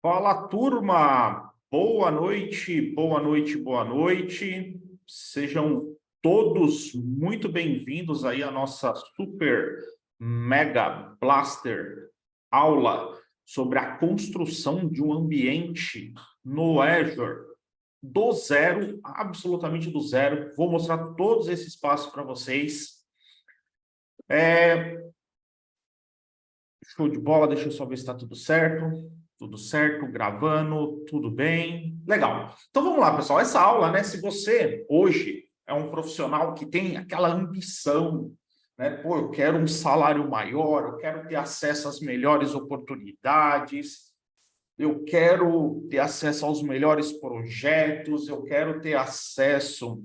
Fala, turma! Boa noite, boa noite, boa noite. Sejam todos muito bem-vindos aí à nossa super mega blaster aula sobre a construção de um ambiente no Azure do zero, absolutamente do zero. Vou mostrar todos esses passos para vocês. Show de bola, deixa eu só ver se está tudo certo. Tudo certo, gravando, tudo bem. Legal. Então vamos lá, pessoal. Essa aula, né? Se você hoje é um profissional que tem aquela ambição, né? Pô, eu quero um salário maior, eu quero ter acesso às melhores oportunidades, eu quero ter acesso aos melhores projetos, eu quero ter acesso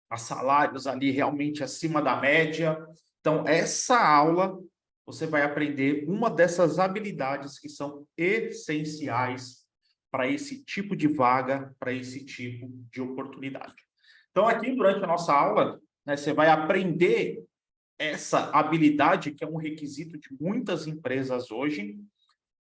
a salários ali realmente acima da média. Então, essa aula você vai aprender uma dessas habilidades que são essenciais para esse tipo de vaga, para esse tipo de oportunidade. Então, aqui durante a nossa aula, né, você vai aprender essa habilidade que é um requisito de muitas empresas hoje,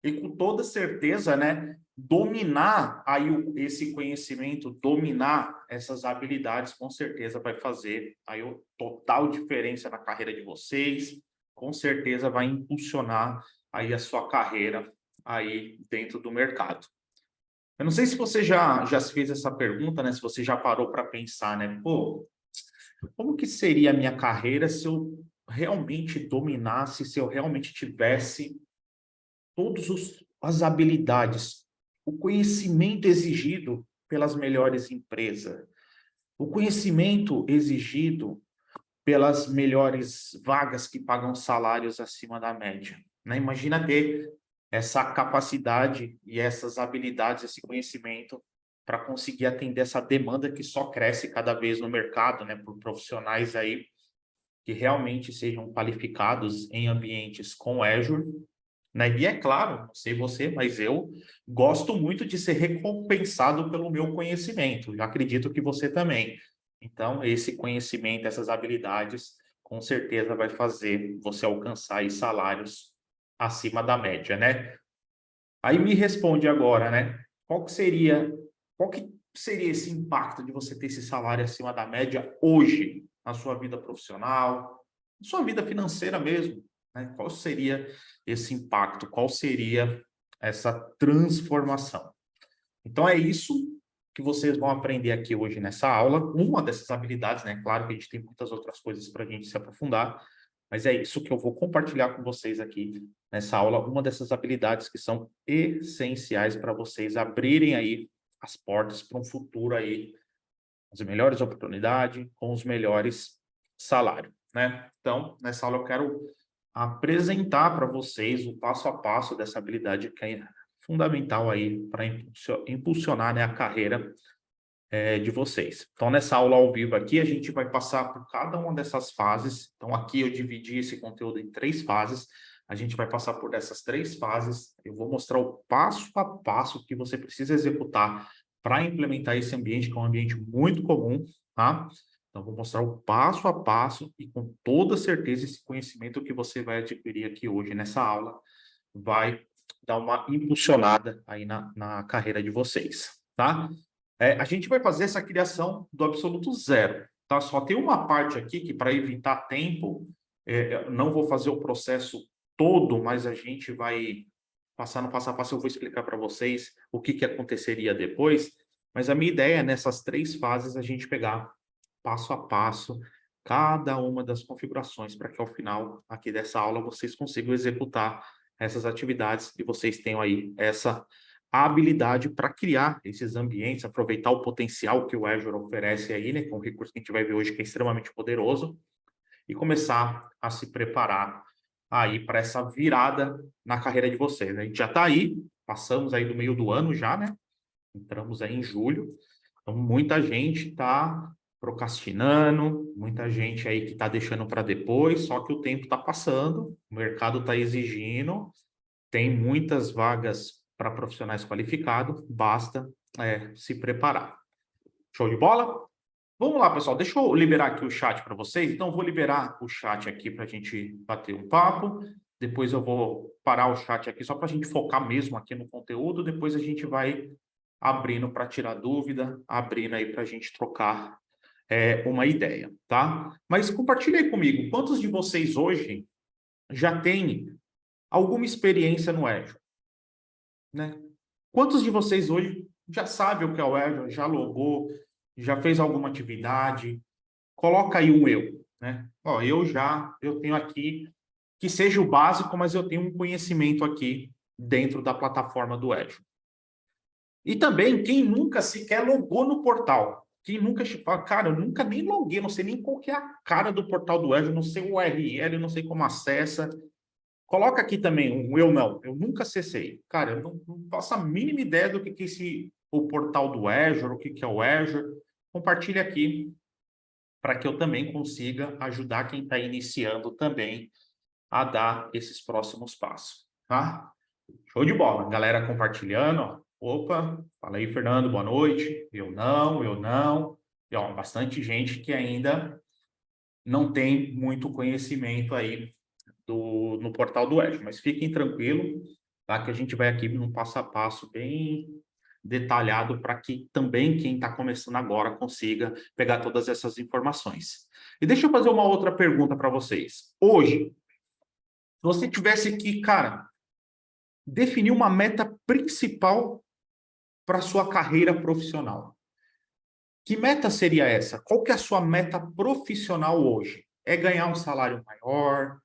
e com toda certeza, né, dominar aí esse conhecimento, dominar essas habilidades, com certeza vai fazer aí o total diferença na carreira de vocês, com certeza vai impulsionar aí a sua carreira aí dentro do mercado. Eu não sei se você já se fez essa pergunta, né, se você já parou para pensar, né, pô, como que seria a minha carreira se eu realmente dominasse, se eu realmente tivesse todas as habilidades, o conhecimento exigido pelas melhores empresas, o conhecimento exigido pelas melhores vagas que pagam salários acima da média. Né? Imagina ter essa capacidade e essas habilidades, esse conhecimento para conseguir atender essa demanda que só cresce cada vez no mercado, né, por profissionais aí que realmente sejam qualificados em ambientes com Azure, né? E é claro, não sei você, mas eu gosto muito de ser recompensado pelo meu conhecimento. Eu acredito que você também. Então, esse conhecimento, essas habilidades, com certeza vai fazer você alcançar aí salários acima da média, né? Aí me responde agora, né? Qual que seria esse impacto de você ter esse salário acima da média hoje na sua vida profissional, na sua vida financeira mesmo, né? Qual seria esse impacto? Qual seria essa transformação? Então é isso que vocês vão aprender aqui hoje nessa aula. Uma dessas habilidades, né? Claro que a gente tem muitas outras coisas para a gente se aprofundar, mas é isso que eu vou compartilhar com vocês aqui nessa aula. Uma dessas habilidades que são essenciais para vocês abrirem aí as portas para um futuro aí, as melhores oportunidades, com os melhores salários, né? Então, nessa aula eu quero apresentar para vocês o passo a passo dessa habilidade que é fundamental aí para impulsionar, né, a carreira de vocês. Então, nessa aula ao vivo aqui, a gente vai passar por cada uma dessas fases. Então, aqui eu dividi esse conteúdo em 3 fases. A gente vai passar por essas 3 fases. Eu vou mostrar o passo a passo que você precisa executar para implementar esse ambiente, que é um ambiente muito comum, tá? Então, vou mostrar o passo a passo e com toda certeza esse conhecimento que você vai adquirir aqui hoje nessa aula vai dar uma impulsionada aí na carreira de vocês, tá? A gente vai fazer essa criação do absoluto zero, tá? Só tem uma parte aqui que, para evitar tempo, eu não vou fazer o processo todo, mas a gente vai passar no passo a passo, eu vou explicar para vocês o que que aconteceria depois, mas a minha ideia é, nessas 3 fases, a gente pegar passo a passo cada uma das configurações, para que ao final aqui dessa aula vocês consigam executar essas atividades e vocês tenham aí essa a habilidade para criar esses ambientes, aproveitar o potencial que o Azure oferece aí, né, que é um recurso que a gente vai ver hoje que é extremamente poderoso, e começar a se preparar aí para essa virada na carreira de vocês. A gente já está aí, passamos aí do meio do ano já, né? Entramos aí em julho, então muita gente está procrastinando, muita gente aí que está deixando para depois, só que o tempo está passando, o mercado está exigindo, tem muitas vagas para profissionais qualificados, basta se preparar. Show de bola? Vamos lá, pessoal. Deixa eu liberar aqui o chat para vocês. Então, vou liberar o chat aqui para a gente bater um papo. Depois eu vou parar o chat aqui só para a gente focar mesmo aqui no conteúdo. Depois a gente vai abrindo para tirar dúvida, abrindo aí para a gente trocar uma ideia, tá? Mas compartilha aí comigo, quantos de vocês hoje já têm alguma experiência no Azure, né? Quantos de vocês hoje já sabem o que é o Azure, já logou, já fez alguma atividade? Coloca aí um eu, né? Ó, eu tenho aqui, que seja o básico, mas eu tenho um conhecimento aqui dentro da plataforma do Azure. E também, quem nunca sequer logou no portal, quem nunca fala, cara, eu nunca nem loguei, não sei nem qual que é a cara do portal do Azure, não sei o URL, não sei como acessa. Coloca aqui também um eu nunca acessei. Cara, eu não faço a mínima ideia do que é o portal do Azure, o que é o Azure. Compartilha aqui para que eu também consiga ajudar quem está iniciando também a dar esses próximos passos, tá? Show de bola. Galera compartilhando, ó. Opa, fala aí, Fernando, boa noite. Eu não. E, ó, bastante gente que ainda não tem muito conhecimento aí no portal do Azure, mas fiquem tranquilos, tá? Que a gente vai aqui num passo a passo bem detalhado para que também quem está começando agora consiga pegar todas essas informações. E deixa eu fazer uma outra pergunta para vocês. Hoje, se você tivesse que, cara, definir uma meta principal para sua carreira profissional, que meta seria essa? Qual que é a sua meta profissional hoje? É ganhar um salário maior?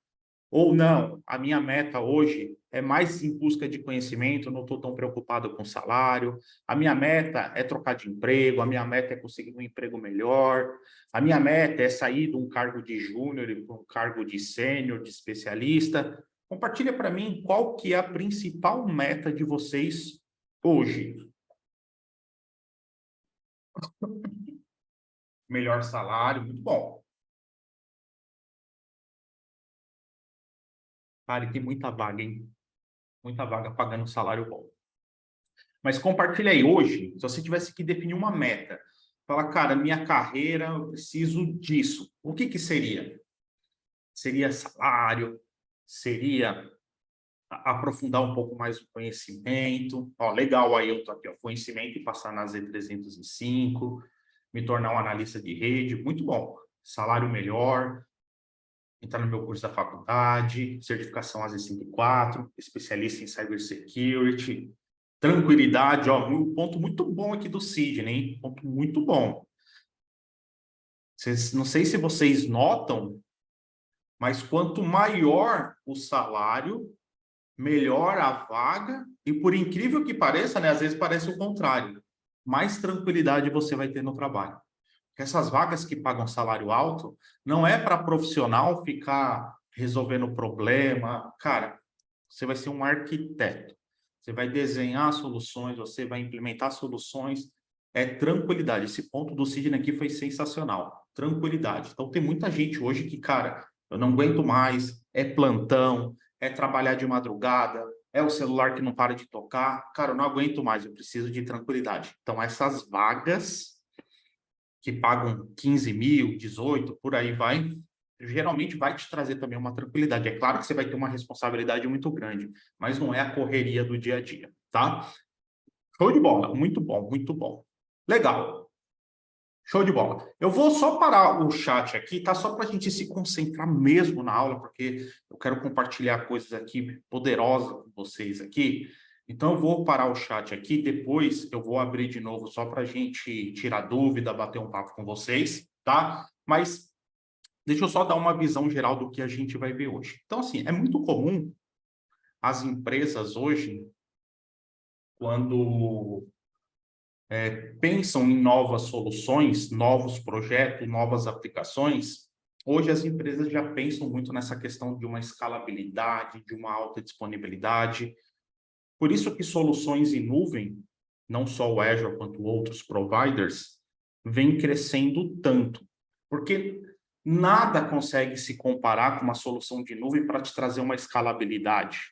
Ou não, a minha meta hoje é mais em busca de conhecimento, não estou tão preocupado com salário. A minha meta é trocar de emprego, a minha meta é conseguir um emprego melhor. A minha meta é sair de um cargo de júnior para um cargo de sênior, de especialista. Compartilha para mim qual que é a principal meta de vocês hoje. Melhor salário, muito bom. Cara, e tem muita vaga, hein? Muita vaga pagando salário bom. Mas compartilha aí, hoje, se você tivesse que definir uma meta, fala, cara, minha carreira, eu preciso disso. O que que seria? Seria salário? Seria aprofundar um pouco mais o conhecimento? Ó, legal, aí eu tô aqui, ó, conhecimento e passar na Z305, me tornar um analista de rede, muito bom. Salário melhor, entrar no meu curso da faculdade, certificação AZ54, especialista em cybersecurity, tranquilidade, ó, um ponto muito bom aqui do Sidney, hein? Ponto muito bom. Não sei se vocês notam, mas quanto maior o salário, melhor a vaga, e por incrível que pareça, né, às vezes parece o contrário, mais tranquilidade você vai ter no trabalho. Porque essas vagas que pagam salário alto, não é para profissional ficar resolvendo problema. Cara, você vai ser um arquiteto. Você vai desenhar soluções, você vai implementar soluções. É tranquilidade. Esse ponto do Sidney aqui foi sensacional. Tranquilidade. Então, tem muita gente hoje que, cara, eu não aguento mais. É plantão, é trabalhar de madrugada, é o celular que não para de tocar. Cara, eu não aguento mais, eu preciso de tranquilidade. Então, essas vagas que pagam 15 mil, 18, por aí vai, geralmente vai te trazer também uma tranquilidade. É claro que você vai ter uma responsabilidade muito grande, mas não é a correria do dia a dia, tá? Show de bola, muito bom, muito bom. Legal, show de bola. Eu vou só parar o chat aqui, tá? Só para a gente se concentrar mesmo na aula, porque eu quero compartilhar coisas aqui poderosas com vocês aqui. Então, eu vou parar o chat aqui, depois eu vou abrir de novo só para a gente tirar dúvida, bater um papo com vocês, tá? Mas deixa eu só dar uma visão geral do que a gente vai ver hoje. Então, assim, é muito comum as empresas hoje, quando pensam em novas soluções, novos projetos, novas aplicações, hoje as empresas já pensam muito nessa questão de uma escalabilidade, de uma alta disponibilidade. Por isso que soluções em nuvem, não só o Azure quanto outros providers, vem crescendo tanto. Porque nada consegue se comparar com uma solução de nuvem para te trazer uma escalabilidade.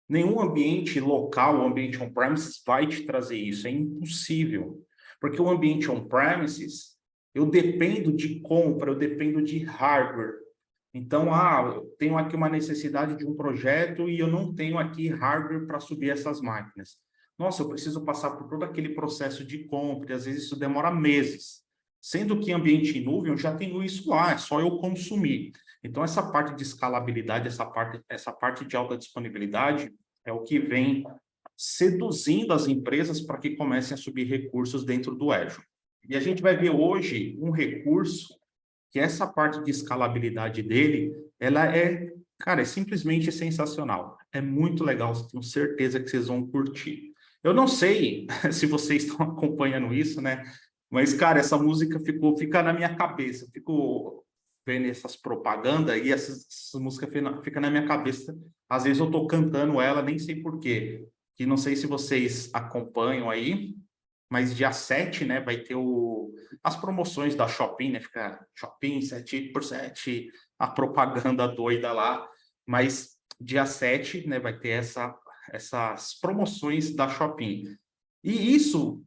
Nenhum ambiente local, o ambiente on-premises, vai te trazer isso. É impossível. Porque o ambiente on-premises, eu dependo de compra, eu dependo de hardware. Então, eu tenho aqui uma necessidade de um projeto e eu não tenho aqui hardware para subir essas máquinas. Nossa, eu preciso passar por todo aquele processo de compra, e às vezes isso demora meses. Sendo que em ambiente em nuvem, eu já tenho isso lá, é só eu consumir. Então, essa parte de escalabilidade, essa parte de alta disponibilidade, é o que vem seduzindo as empresas para que comecem a subir recursos dentro do Azure. E a gente vai ver hoje um recurso que essa parte de escalabilidade dele, ela é, cara, é simplesmente sensacional. É muito legal, tenho certeza que vocês vão curtir. Eu não sei se vocês estão acompanhando isso, né? Mas, cara, essa música fica na minha cabeça. Eu fico vendo essas propagandas e essa música fica na minha cabeça. Às vezes eu estou cantando ela, nem sei por quê. Que não sei se vocês acompanham aí, mas dia 7, né, vai ter as promoções da Shopping, né? Fica Shopping 7 por 7, a propaganda doida lá. Mas dia 7, né, vai ter essas promoções da Shopping. E isso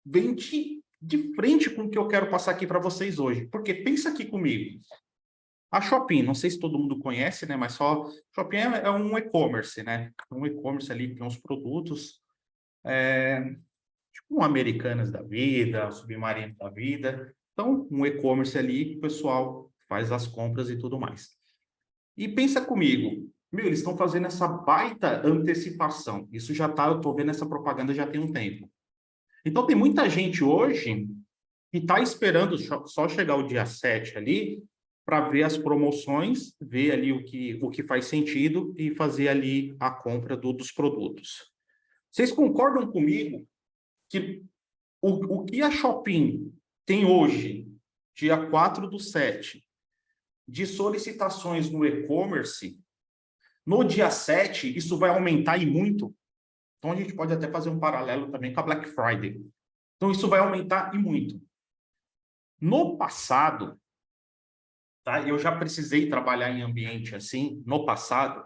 vem de frente com o que eu quero passar aqui para vocês hoje. Porque pensa aqui comigo. A Shopping, não sei se todo mundo conhece, né? Mas só Shopping é um e-commerce, né? Um e-commerce ali que tem uns produtos. Tipo um Americanas da vida, um Submarino da vida. Então, um e-commerce ali que o pessoal faz as compras e tudo mais. E pensa comigo, eles estão fazendo essa baita antecipação. Isso já tá, eu estou vendo essa propaganda já tem um tempo. Então, tem muita gente hoje que está esperando só chegar o dia 7 ali para ver as promoções, ver ali o que faz sentido e fazer ali a compra dos produtos. Vocês concordam comigo que o que a Shopping tem hoje, dia 4/7, de solicitações no e-commerce, no dia 7, isso vai aumentar e muito. Então, a gente pode até fazer um paralelo também com a Black Friday. Então, isso vai aumentar e muito. No passado, tá? Eu já precisei trabalhar em ambiente assim, no passado,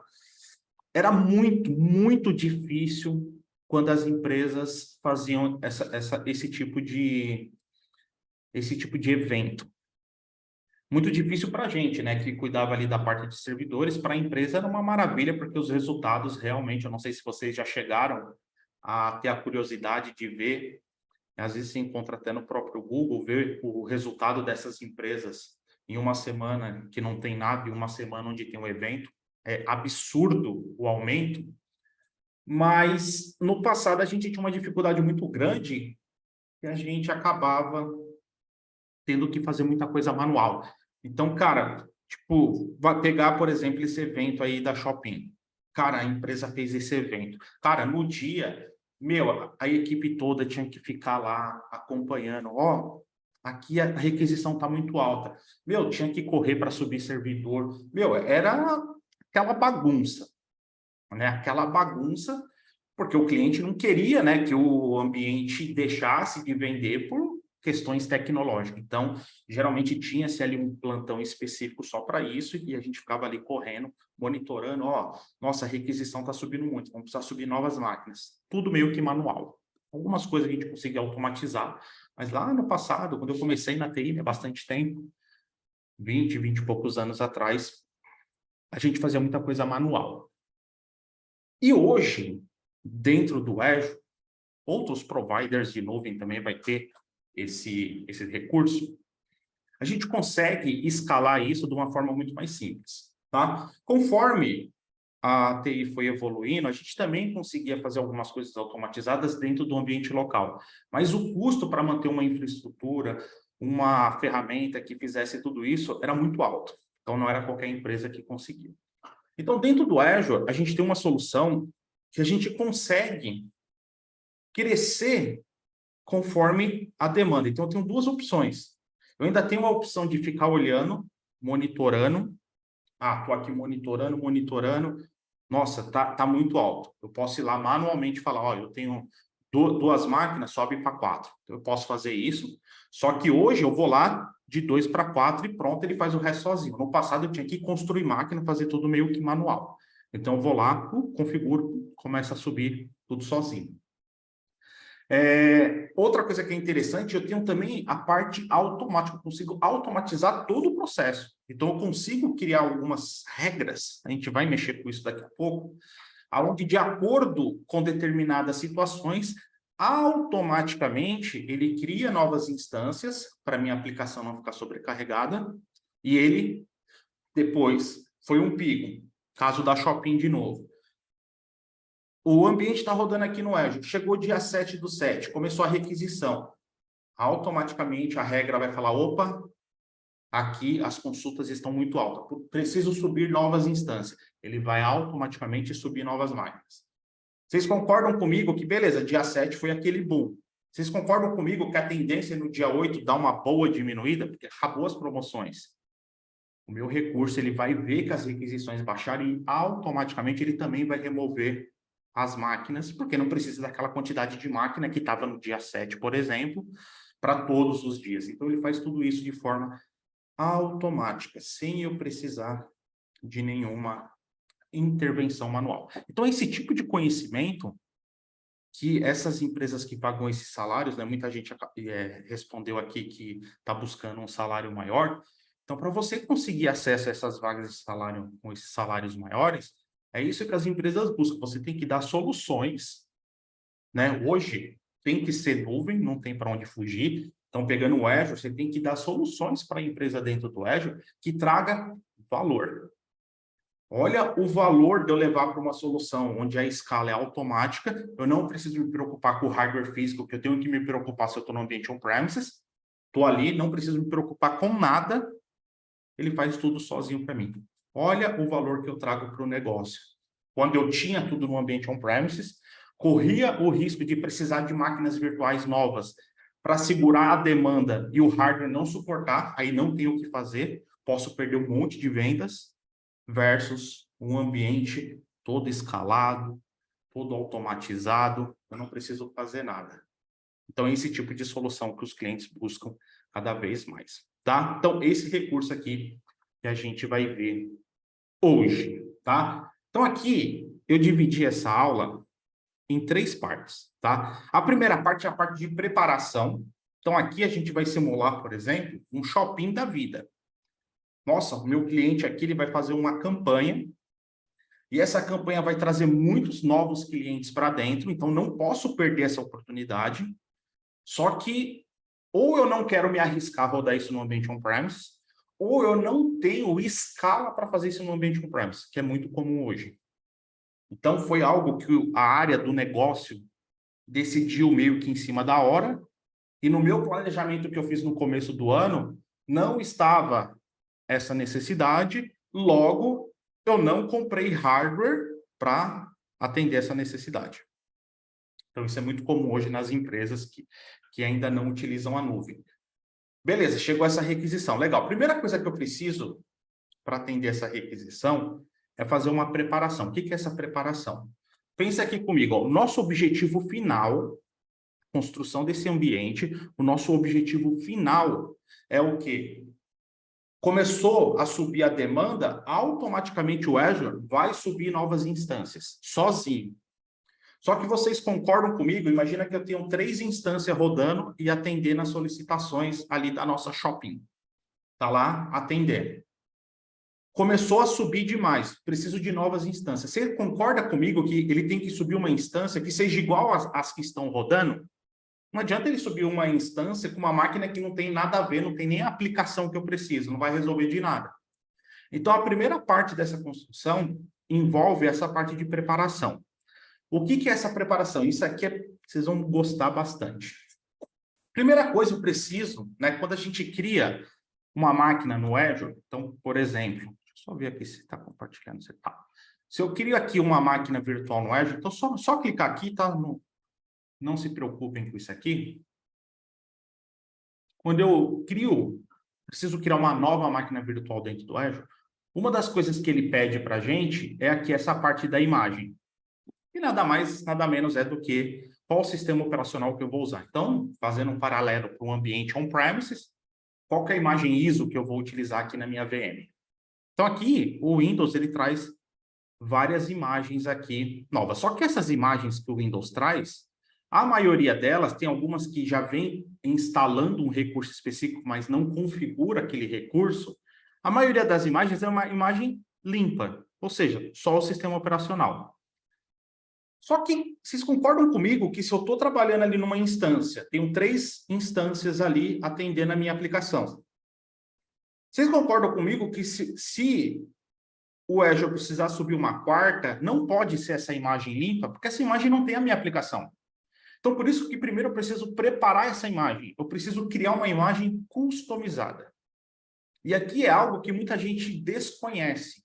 era muito, muito difícil quando as empresas faziam esse tipo de evento. Muito difícil para a gente, né, que cuidava ali da parte de servidores. Para a empresa era uma maravilha, porque os resultados realmente, eu não sei se vocês já chegaram a ter a curiosidade de ver, às vezes se encontra até no próprio Google, ver o resultado dessas empresas em uma semana que não tem nada e uma semana onde tem um evento. É absurdo o aumento, mas no passado a gente tinha uma dificuldade muito grande e a gente acabava tendo que fazer muita coisa manual. Então, cara, tipo, vai pegar, por exemplo, esse evento aí da Shopping. Cara, a empresa fez esse evento. Cara, no dia, a equipe toda tinha que ficar lá acompanhando. Ó, aqui a requisição tá muito alta. Tinha que correr para subir servidor. Era aquela bagunça, né? Aquela bagunça, porque o cliente não queria, né, que o ambiente deixasse de vender por questões tecnológicas. Então, geralmente tinha-se ali um plantão específico só para isso e a gente ficava ali correndo, monitorando, ó, nossa, a requisição está subindo muito, vamos precisar subir novas máquinas. Tudo meio que manual. Algumas coisas a gente conseguia automatizar, mas lá no passado, quando eu comecei na TI, há bastante tempo, 20 e poucos anos atrás, a gente fazia muita coisa manual. E hoje, dentro do Azure, outros providers de nuvem também vai ter esse recurso, a gente consegue escalar isso de uma forma muito mais simples, tá? Conforme a TI foi evoluindo, a gente também conseguia fazer algumas coisas automatizadas dentro do ambiente local, mas o custo para manter uma infraestrutura, uma ferramenta que fizesse tudo isso era muito alto, então não era qualquer empresa que conseguia. Então, dentro do Azure, a gente tem uma solução que a gente consegue crescer conforme a demanda. Então, eu tenho duas opções. Eu ainda tenho a opção de ficar olhando, monitorando. Estou aqui monitorando. Nossa, tá muito alto. Eu posso ir lá manualmente e falar, ó, eu tenho duas máquinas, sobe para 4. Eu posso fazer isso. Só que hoje eu vou lá de 2 para 4 e pronto, ele faz o resto sozinho. No passado eu tinha que construir máquina, fazer tudo meio que manual. Então eu vou lá, configuro, começa a subir tudo sozinho. Outra coisa que é interessante, eu tenho também a parte automática, eu consigo automatizar todo o processo. Então, eu consigo criar algumas regras, a gente vai mexer com isso daqui a pouco, onde, de acordo com determinadas situações, automaticamente ele cria novas instâncias para minha aplicação não ficar sobrecarregada, e ele, depois, foi um pico, caso da Shopping de novo. O ambiente está rodando aqui no Azure. Chegou dia 7/7, começou a requisição. Automaticamente a regra vai falar, opa, aqui as consultas estão muito altas. Preciso subir novas instâncias. Ele vai automaticamente subir novas máquinas. Vocês concordam comigo que, beleza, dia 7 foi aquele boom. Vocês concordam comigo que a tendência no dia 8 dá uma boa diminuída? Porque acabou as promoções. O meu recurso ele vai ver que as requisições baixaram e automaticamente ele também vai remover as máquinas, porque não precisa daquela quantidade de máquina que estava no dia 7, por exemplo, para todos os dias. Então, ele faz tudo isso de forma automática, sem eu precisar de nenhuma intervenção manual. Então, esse tipo de conhecimento que essas empresas que pagam esses salários, né, muita gente respondeu aqui que está buscando um salário maior. Então, para você conseguir acesso a essas vagas de salário com esses salários maiores, é isso que as empresas buscam. Você tem que dar soluções, né? Hoje tem que ser nuvem, não tem para onde fugir. Então, pegando o Azure, você tem que dar soluções para a empresa dentro do Azure que traga valor. Olha o valor de eu levar para uma solução onde a escala é automática, eu não preciso me preocupar com o hardware físico, que eu tenho que me preocupar se eu estou no ambiente on-premises. Estou ali, não preciso me preocupar com nada, ele faz tudo sozinho para mim. Olha o valor que eu trago para o negócio. Quando eu tinha tudo no ambiente on-premises, corria o risco de precisar de máquinas virtuais novas para segurar a demanda e o hardware não suportar, aí não tem o que fazer, posso perder um monte de vendas, versus um ambiente todo escalado, todo automatizado, eu não preciso fazer nada. Então, esse tipo de solução que os clientes buscam cada vez mais, tá? Então, esse recurso aqui que a gente vai ver hoje, tá? Então, aqui eu dividi essa aula em 3 partes, tá? A primeira parte é a parte de preparação. Então, aqui a gente vai simular, por exemplo, um shopping da vida. Nossa, o meu cliente aqui ele vai fazer uma campanha e essa campanha vai trazer muitos novos clientes para dentro, então não posso perder essa oportunidade. Só que ou eu não quero me arriscar a rodar isso no ambiente on-premise, ou eu não tenho escala para fazer isso no ambiente on-premise, que é muito comum hoje. Então, foi algo que a área do negócio decidiu meio que em cima da hora, e no meu planejamento que eu fiz no começo do ano, não estava essa necessidade, logo, eu não comprei hardware para atender essa necessidade. Então, isso é muito comum hoje nas empresas que ainda não utilizam a nuvem. Beleza, chegou essa requisição. Legal. Primeira coisa que eu preciso para atender essa requisição é fazer uma preparação. O que é essa preparação? Pensa aqui comigo. Ó, o nosso objetivo final, construção desse ambiente, o nosso objetivo final é o quê? Começou a subir a demanda, automaticamente o Azure vai subir novas instâncias, sozinho. Só que vocês concordam comigo? Imagina que eu tenho 3 instâncias rodando e atendendo as solicitações ali da nossa shopping. Está lá atendendo. Começou a subir demais, preciso de novas instâncias. Você concorda comigo que ele tem que subir uma instância que seja igual às que estão rodando? Não adianta ele subir uma instância com uma máquina que não tem nada a ver, não tem nem a aplicação que eu preciso, não vai resolver de nada. Então, a primeira parte dessa construção envolve essa parte de preparação. O que é essa preparação? Isso aqui vocês vão gostar bastante. Primeira coisa, eu preciso, né, quando a gente cria uma máquina no Azure, então, por exemplo, deixa eu só ver aqui se está compartilhando, se está. Se eu crio aqui uma máquina virtual no Azure, então só clicar aqui, tá? Não se preocupem com isso aqui. Quando eu preciso criar uma nova máquina virtual dentro do Azure, uma das coisas que ele pede para a gente é aqui essa parte da imagem. E nada mais, nada menos é do que qual sistema operacional que eu vou usar. Então, fazendo um paralelo para um ambiente on-premises, qual que é a imagem ISO que eu vou utilizar aqui na minha VM? Então, aqui, o Windows ele traz, várias imagens aqui novas. Só que essas imagens que o Windows traz, A maioria delas tem algumas que já vem instalando um recurso específico, mas não configura aquele recurso. A maioria das imagens é uma imagem limpa, ou seja, só o sistema operacional. Só que vocês concordam comigo que se eu estou trabalhando ali numa instância, tenho 3 instâncias ali atendendo a minha aplicação. Vocês concordam comigo que se o Azure precisar subir uma quarta, não pode ser essa imagem limpa, porque essa imagem não tem a minha aplicação. Então, por isso que primeiro eu preciso preparar essa imagem. Eu preciso criar uma imagem customizada. E aqui é algo que muita gente desconhece.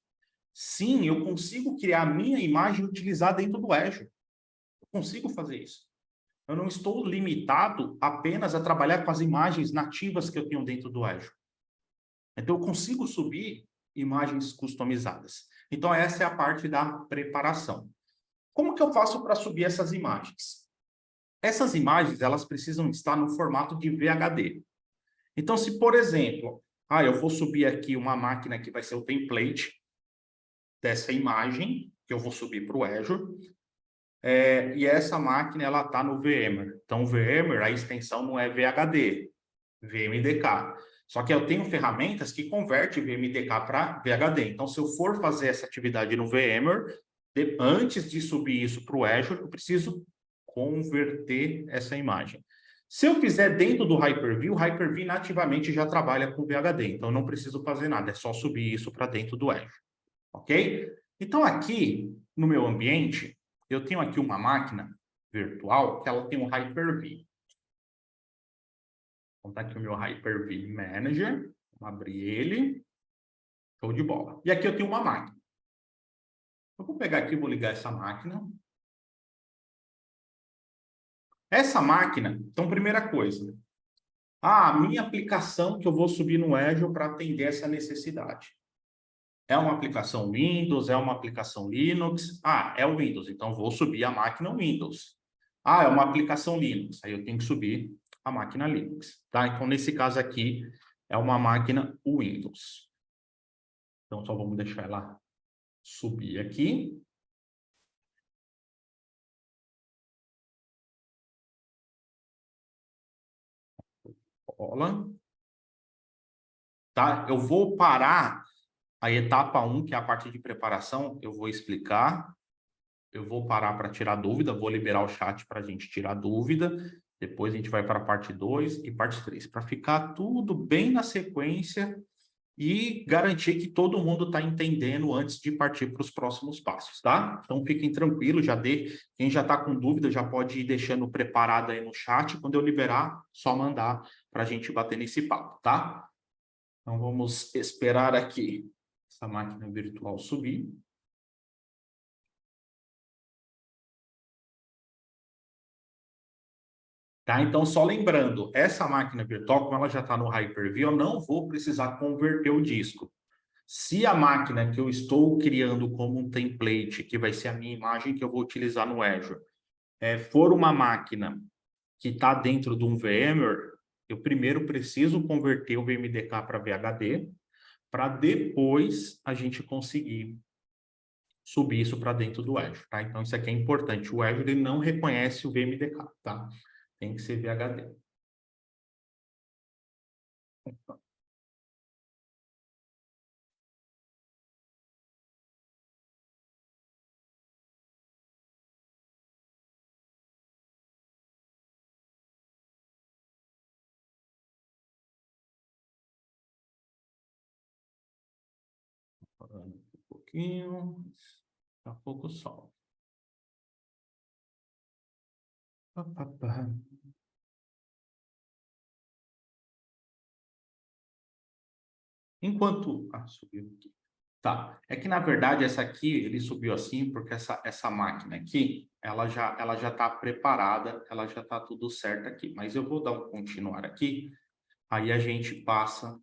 Sim, eu consigo criar a minha imagem e utilizar dentro do Azure. Eu consigo fazer isso. Eu não estou limitado apenas a trabalhar com as imagens nativas que eu tenho dentro do Azure. Então, eu consigo subir imagens customizadas. Então, essa é a parte da preparação. Como que eu faço para subir essas imagens? Essas imagens, elas precisam estar no formato de VHD. Então, se, por exemplo, eu vou subir aqui uma máquina que vai ser o template dessa imagem, que eu vou subir para o Azure, e essa máquina, ela está no VMware. Então, o VMware, a extensão não é VHD, VMDK. Só que eu tenho ferramentas que convertem VMDK para VHD. Então, se eu for fazer essa atividade no VMware, antes de subir isso para o Azure, eu preciso converter essa imagem. Se eu fizer dentro do Hyper-V, o Hyper-V nativamente já trabalha com VHD, então eu não preciso fazer nada, é só subir isso para dentro do Azure, ok? Então aqui, no meu ambiente, eu tenho aqui uma máquina virtual que ela tem um Hyper-V. Então tá aqui o meu Hyper-V Manager, vou abrir ele, show de bola. E aqui eu tenho uma máquina. Eu vou pegar aqui e vou ligar essa máquina. Essa máquina, então, primeira coisa, a minha aplicação que eu vou subir no Azure para atender essa necessidade. É uma aplicação Windows, é uma aplicação Linux? É o Windows, então vou subir a máquina Windows. É uma aplicação Linux, aí eu tenho que subir a máquina Linux, tá? Então, nesse caso aqui, é uma máquina Windows. Então, só vamos deixar ela subir aqui. Cola. Tá? Eu vou parar a etapa 1, que é a parte de preparação, eu vou explicar. Eu vou parar para tirar dúvida, vou liberar o chat para a gente tirar dúvida. Depois a gente vai para a parte 2 e parte 3, para ficar tudo bem na sequência e garantir que todo mundo está entendendo antes de partir para os próximos passos, tá? Então fiquem tranquilos, quem já está com dúvida já pode ir deixando preparado aí no chat. Quando eu liberar, só mandar para a gente bater nesse papo, tá? Então vamos esperar aqui essa máquina virtual subir. Tá? Então, só lembrando, essa máquina virtual, como ela já está no Hyper-V, eu não vou precisar converter o disco. Se a máquina que eu estou criando como um template, que vai ser a minha imagem que eu vou utilizar no Azure, for uma máquina que está dentro de um VMware, eu primeiro preciso converter o VMDK para VHD, para depois a gente conseguir subir isso para dentro do Azure, tá? Então, isso aqui é importante. O Azure ele não reconhece o VMDK, tá? Tem que ser VHD. Parando um pouquinho, daqui a pouco solta. Enquanto... subiu aqui. Tá, é que na verdade essa aqui, ele subiu assim porque essa máquina aqui, ela já está preparada, ela já está tudo certo aqui. Mas eu vou dar um continuar aqui, aí a gente passa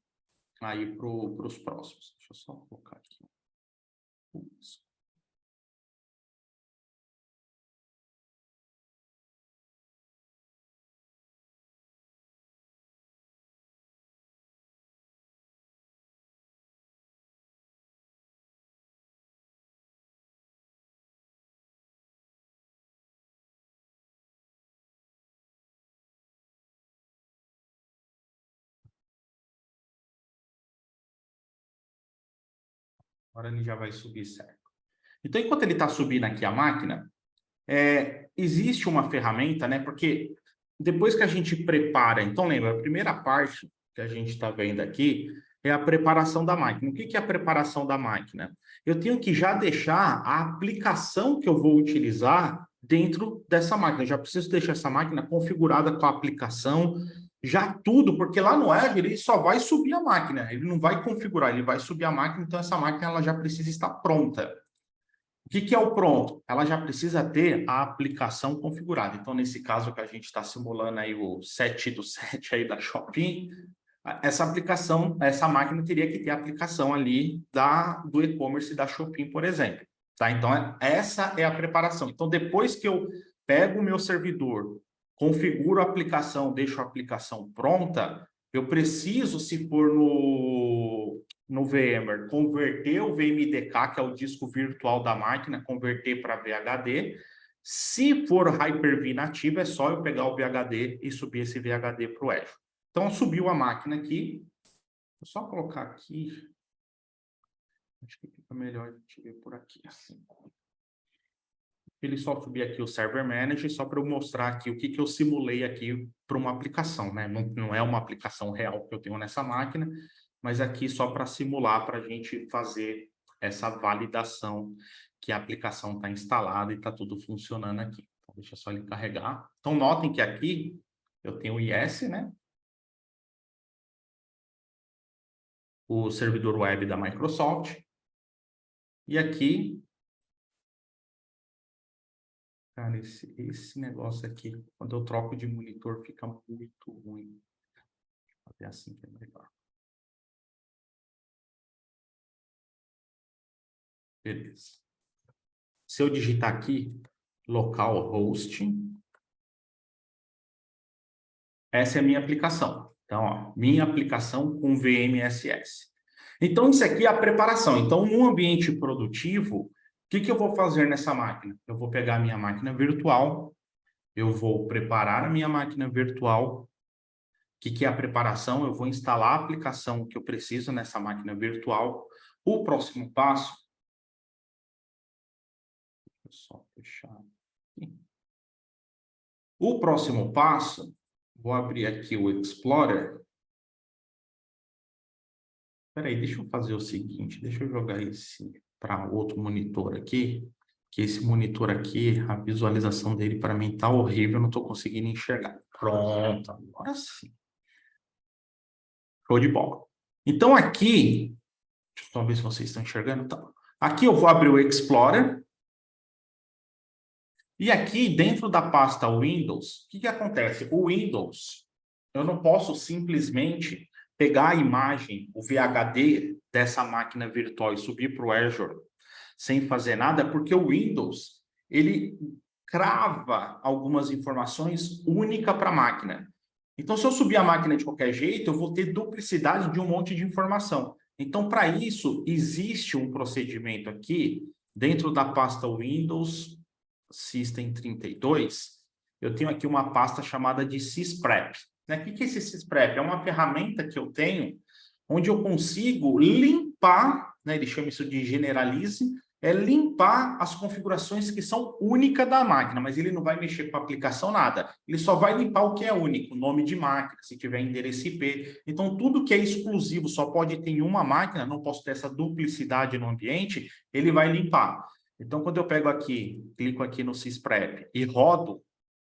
aí para os próximos. Deixa eu só colocar aqui. Ups. Agora ele já vai subir certo. Então, enquanto ele está subindo aqui a máquina, existe uma ferramenta, né? Porque depois que a gente prepara, então lembra, a primeira parte que a gente está vendo aqui é a preparação da máquina. O que é a preparação da máquina? Eu tenho que já deixar a aplicação que eu vou utilizar dentro dessa máquina. Eu já preciso deixar essa máquina configurada com a aplicação, já tudo, porque lá no Azure ele só vai subir a máquina, ele não vai configurar, ele vai subir a máquina, então essa máquina ela já precisa estar pronta. O que é o pronto? Ela já precisa ter a aplicação configurada. Então, nesse caso que a gente está simulando aí o 7 do 7 aí da Shopping, essa aplicação, essa máquina teria que ter a aplicação ali do e-commerce da Shopping, por exemplo. Tá? Então, essa é a preparação. Então, depois que eu pego o meu servidor, configuro a aplicação, deixo a aplicação pronta, eu preciso, se for no VMware, converter o VMDK, que é o disco virtual da máquina, converter para VHD. Se for Hyper-V nativo, é só eu pegar o VHD e subir esse VHD para o Azure. Então, subiu a máquina aqui. Vou só colocar aqui. Acho que fica melhor a gente ver por aqui, assim. Ele só subir aqui o Server Manager, só para eu mostrar aqui o que eu simulei aqui para uma aplicação, né? Não é uma aplicação real que eu tenho nessa máquina, mas aqui só para simular, para a gente fazer essa validação que a aplicação está instalada e está tudo funcionando aqui. Então, deixa só ele carregar. Então, notem que aqui eu tenho o IS, né? O servidor web da Microsoft. E aqui, cara, esse negócio aqui, quando eu troco de monitor, fica muito ruim. Vou fazer assim que é melhor. Beleza. Se eu digitar aqui, localhost, essa é a minha aplicação. Então, ó, minha aplicação com VMSS. Então, isso aqui é a preparação. Então, no ambiente produtivo, o que eu vou fazer nessa máquina? Eu vou pegar a minha máquina virtual, eu vou preparar a minha máquina virtual. O que é a preparação? Eu vou instalar a aplicação que eu preciso nessa máquina virtual. O próximo passo... Deixa eu só fechar aqui. O próximo passo, vou abrir aqui o Explorer. Espera aí, deixa eu fazer o seguinte, deixa eu jogar esse para outro monitor aqui, que esse monitor aqui, a visualização dele para mim tá horrível, eu não estou conseguindo enxergar. Pronto, agora sim. Show de bola. Então aqui, deixa eu só ver se vocês estão enxergando. Então, aqui eu vou abrir o Explorer. E aqui, dentro da pasta Windows, o que acontece? O Windows, eu não posso simplesmente pegar a imagem, o VHD dessa máquina virtual e subir para o Azure sem fazer nada, porque o Windows, ele crava algumas informações únicas para a máquina. Então, se eu subir a máquina de qualquer jeito, eu vou ter duplicidade de um monte de informação. Então, para isso, existe um procedimento aqui, dentro da pasta Windows System 32, eu tenho aqui uma pasta chamada de sysprep. Né? O que é esse sysprep? É uma ferramenta que eu tenho onde eu consigo limpar, né? Ele chama isso de generalize, limpar as configurações que são únicas da máquina, mas ele não vai mexer com a aplicação, nada. Ele só vai limpar o que é único, nome de máquina, se tiver endereço IP. Então, tudo que é exclusivo, só pode ter em uma máquina, não posso ter essa duplicidade no ambiente, ele vai limpar. Então, quando eu pego aqui, clico aqui no sysprep e rodo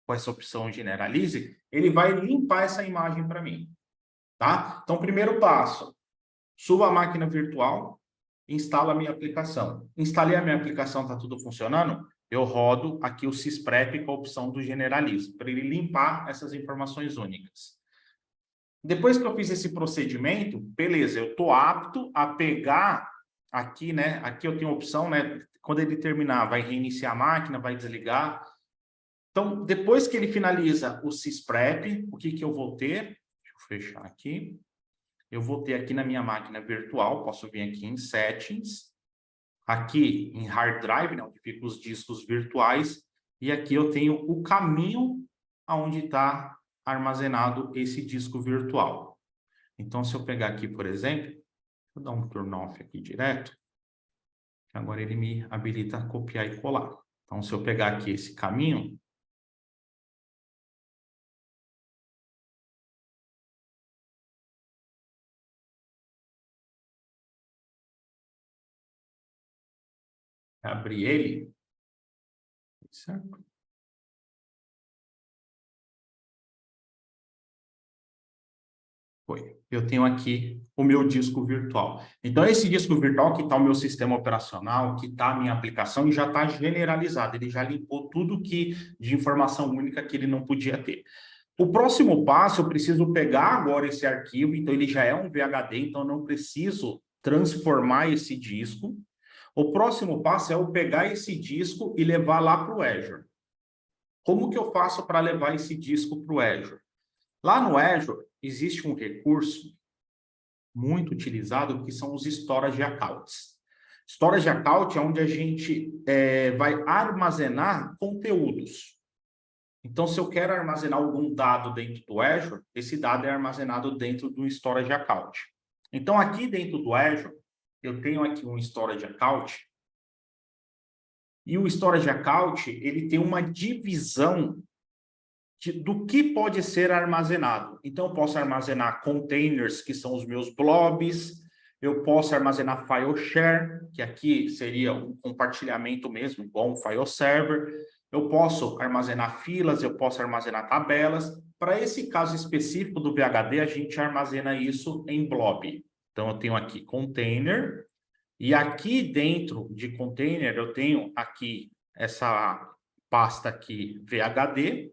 com essa opção generalize, ele vai limpar essa imagem para mim. Tá? Então, primeiro passo, suba a máquina virtual, instala a minha aplicação. Instalei a minha aplicação, está tudo funcionando? Eu rodo aqui o sysprep com a opção do generalize, para ele limpar essas informações únicas. Depois que eu fiz esse procedimento, beleza, eu estou apto a pegar aqui, né? Aqui eu tenho a opção, né? Quando ele terminar, vai reiniciar a máquina, vai desligar. Então, depois que ele finaliza o sysprep, o que eu vou ter? Deixa eu fechar aqui. Eu vou ter aqui na minha máquina virtual, posso vir aqui em Settings, aqui em Hard Drive, né, onde ficam os discos virtuais, e aqui eu tenho o caminho aonde está armazenado esse disco virtual. Então, se eu pegar aqui, por exemplo, vou dar um turn off aqui direto. Agora ele me habilita a copiar e colar. Então, se eu pegar aqui esse caminho, abrir ele, certo? Foi. Eu tenho aqui o meu disco virtual. Então, esse disco virtual que está o meu sistema operacional, que está a minha aplicação, e já está generalizado. Ele já limpou tudo que de informação única que ele não podia ter. O próximo passo, eu preciso pegar agora esse arquivo, então ele já é um VHD, então eu não preciso transformar esse disco. O próximo passo é eu pegar esse disco e levar lá para o Azure. Como que eu faço para levar esse disco para o Azure? Lá no Azure, existe um recurso muito utilizado que são os storage accounts. Storage account é onde a gente vai armazenar conteúdos. Então, se eu quero armazenar algum dado dentro do Azure, esse dado é armazenado dentro do storage account. Então, aqui dentro do Azure, eu tenho aqui um storage account. E o storage account, ele tem uma divisão do que pode ser armazenado. Então, eu posso armazenar containers, que são os meus blobs, eu posso armazenar file share, que aqui seria um compartilhamento mesmo, igual um file server. Eu posso armazenar filas, eu posso armazenar tabelas. Para esse caso específico do VHD, a gente armazena isso em blob. Então, eu tenho aqui container, e aqui dentro de container, eu tenho aqui essa pasta aqui VHD,